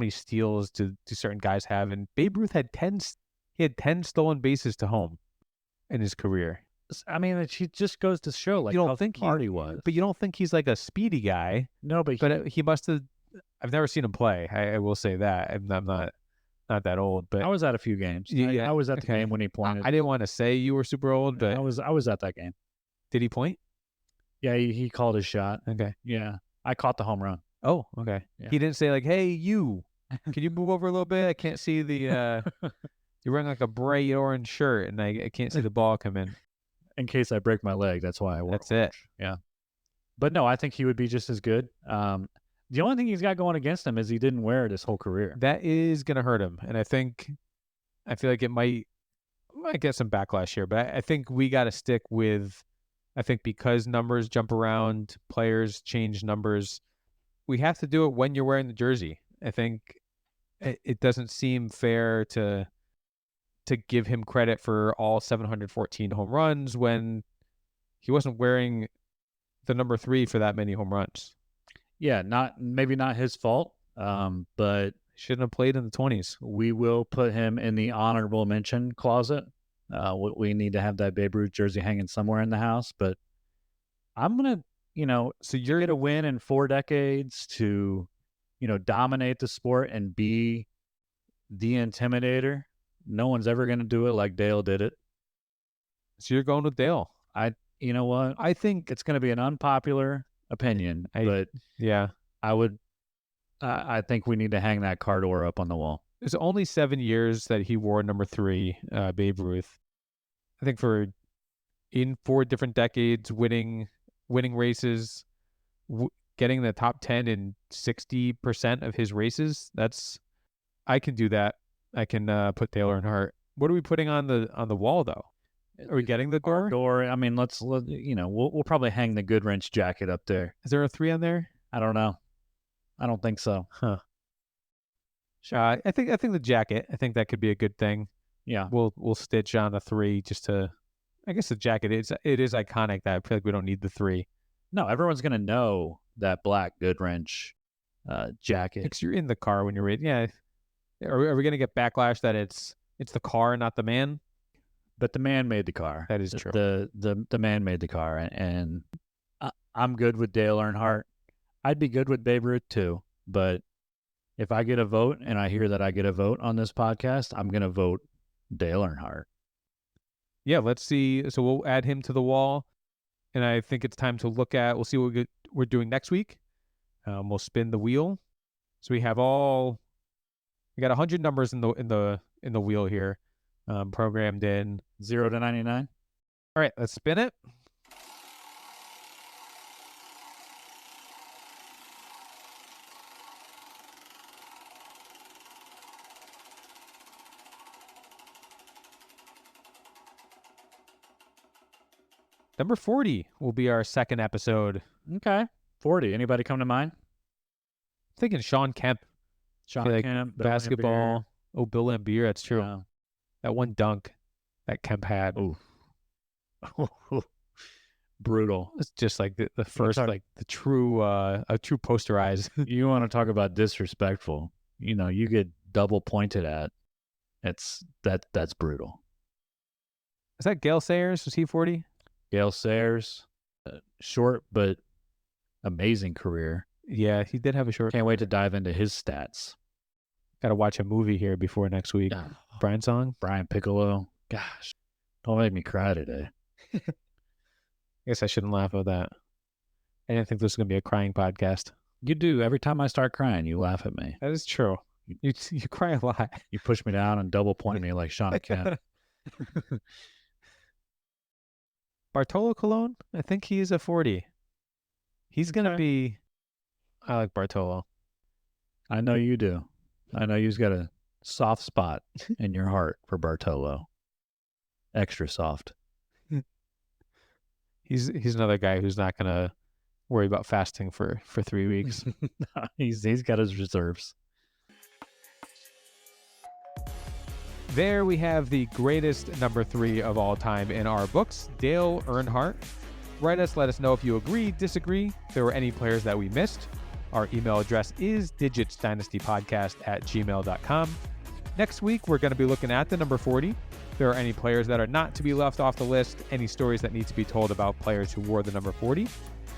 steals do certain guys have? And Babe Ruth had 10 stolen bases to home in his career. I mean, it just goes to show like how smart he was. But you don't think he's like a speedy guy. No, but he must have. I've never seen him play. I will say that. I'm not that old, but I was at a few games. I was at the game when he pointed. I didn't want to say you were super old, but I was at that game. Did he point? Yeah, he called his shot. Okay. Yeah, I caught the home run. Oh, okay. Yeah. He didn't say like, "Hey, you, can you move over a little bit? I can't see the." You're wearing like a bright orange shirt, and I can't see the ball come in. In case I break my leg, that's why I wore That's orange. it. Yeah. But no, I think he would be just as good. The only thing he's got going against him is he didn't wear it his whole career. That is going to hurt him. And I feel like it might get some backlash here, but I think we got to stick with, I think because numbers jump around, players change numbers, we have to do it when you're wearing the jersey. I think it doesn't seem fair to give him credit for all 714 home runs when he wasn't wearing the number 3 for that many home runs. Yeah, maybe not his fault, but shouldn't have played in the 20s. We will put him in the honorable mention closet. We need to have that Babe Ruth jersey hanging somewhere in the house, but I'm going to, so you're going to win in 4 decades to, dominate the sport and be the intimidator. No one's ever going to do it like Dale did it. So you're going with Dale. You know what? I think it's going to be an unpopular opinion, but yeah, I think we need to hang that car door up on the wall. It's only 7 years that he wore number 3, Babe Ruth. I think in 4 different decades, winning races, getting the top 10 in 60% of his races. I can do that. I can put Dale Earnhardt. What are we putting on the wall though? Are we getting the door? Door. I mean, we'll probably hang the Goodwrench jacket up there. Is there a 3 on there? I don't know. I don't think so. Huh. Sure. I think the jacket. I think that could be a good thing. Yeah. We'll stitch on a 3 just to. I guess the jacket it is iconic that I feel like we don't need the 3. No, everyone's gonna know that black Goodwrench jacket. Because you're in the car when you're reading. Yeah. Are we gonna get backlash that it's the car, not the man? But the man made the car. That is true. The man made the car, and I'm good with Dale Earnhardt. I'd be good with Babe Ruth too, but if I get a vote and I hear that I get a vote on this podcast, I'm going to vote Dale Earnhardt. Yeah, let's see. So we'll add him to the wall, and I think it's time to look at. We'll see what we're doing next week. We'll spin the wheel. So we got 100 numbers in the wheel here, programmed in 0 to 99. All right, let's spin it. Number 40 will be our second episode. Okay. 40. Anybody come to mind? I'm thinking Sean Kemp. Kemp. Basketball. Oh, Bill Laimbeer. That's true. Yeah. That one dunk that Kemp had. Ooh. Brutal. It's just like the first, like the true, a true posterize. You want to talk about disrespectful. You get double pointed at. That's brutal. Is that Gale Sayers? Was he 40? Gale Sayers, short but amazing career. Yeah, he did have a short. Can't wait to dive into his stats. Got to watch a movie here before next week. Brian song? Brian Piccolo. Gosh, don't make me cry today. I guess I shouldn't laugh at that. I didn't think this was going to be a crying podcast. You do. Every time I start crying, you laugh at me. That is true. You cry a lot. You push me down and double point me like Shauna Kemp. Bartolo Colon, I think he is a 40. He's going to be... I like Bartolo. I know you do. I know you've got a soft spot in your heart for Bartolo. Extra soft. He's another guy who's not going to worry about fasting for 3 weeks. He's got his reserves. There we have the greatest number 3 of all time in our books, Dale Earnhardt. Write us, let us know if you agree, disagree, if there were any players that we missed. Our email address is digitsdynastypodcast@gmail.com. Next week, we're going to be looking at the number 40. If there are any players that are not to be left off the list, any stories that need to be told about players who wore the number 40.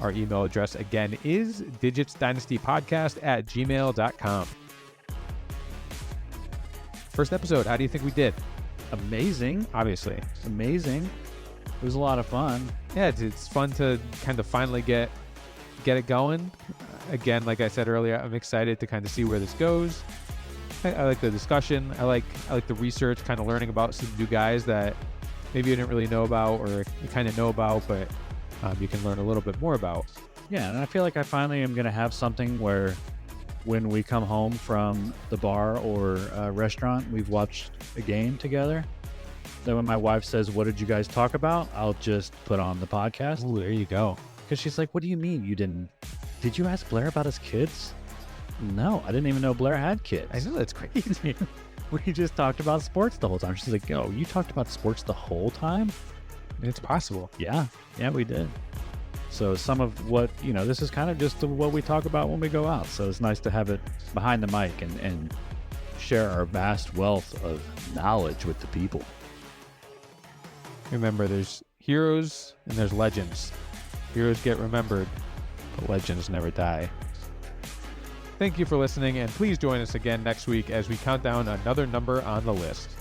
Our email address again is digitsdynastypodcast@gmail.com. First episode, how do you think we did? Amazing. Obviously. Amazing. It was a lot of fun. Yeah, it's fun to kind of finally get it going. Again, like I said earlier, I'm excited to kind of see where this goes. I like the discussion. I like the research, kind of learning about some new guys that maybe you didn't really know about or you kind of know about, but you can learn a little bit more about. Yeah, and I feel like I finally am going to have something where when we come home from the bar or restaurant, we've watched a game together. Then when my wife says, "What did you guys talk about?" I'll just put on the podcast. Ooh, there you go. Because she's like, "What do you mean you didn't? Did you ask Blair about his kids?" No, I didn't even know Blair had kids. I know, that's crazy. We just talked about sports the whole time. She's like, "Yo, you talked about sports the whole time?" It's possible. Yeah, we did. So some of what, this is kind of just what we talk about when we go out. So it's nice to have it behind the mic and share our vast wealth of knowledge with the people. Remember, there's heroes and there's legends. Heroes get remembered, but legends never die. Thank you for listening, and please join us again next week as we count down another number on the list.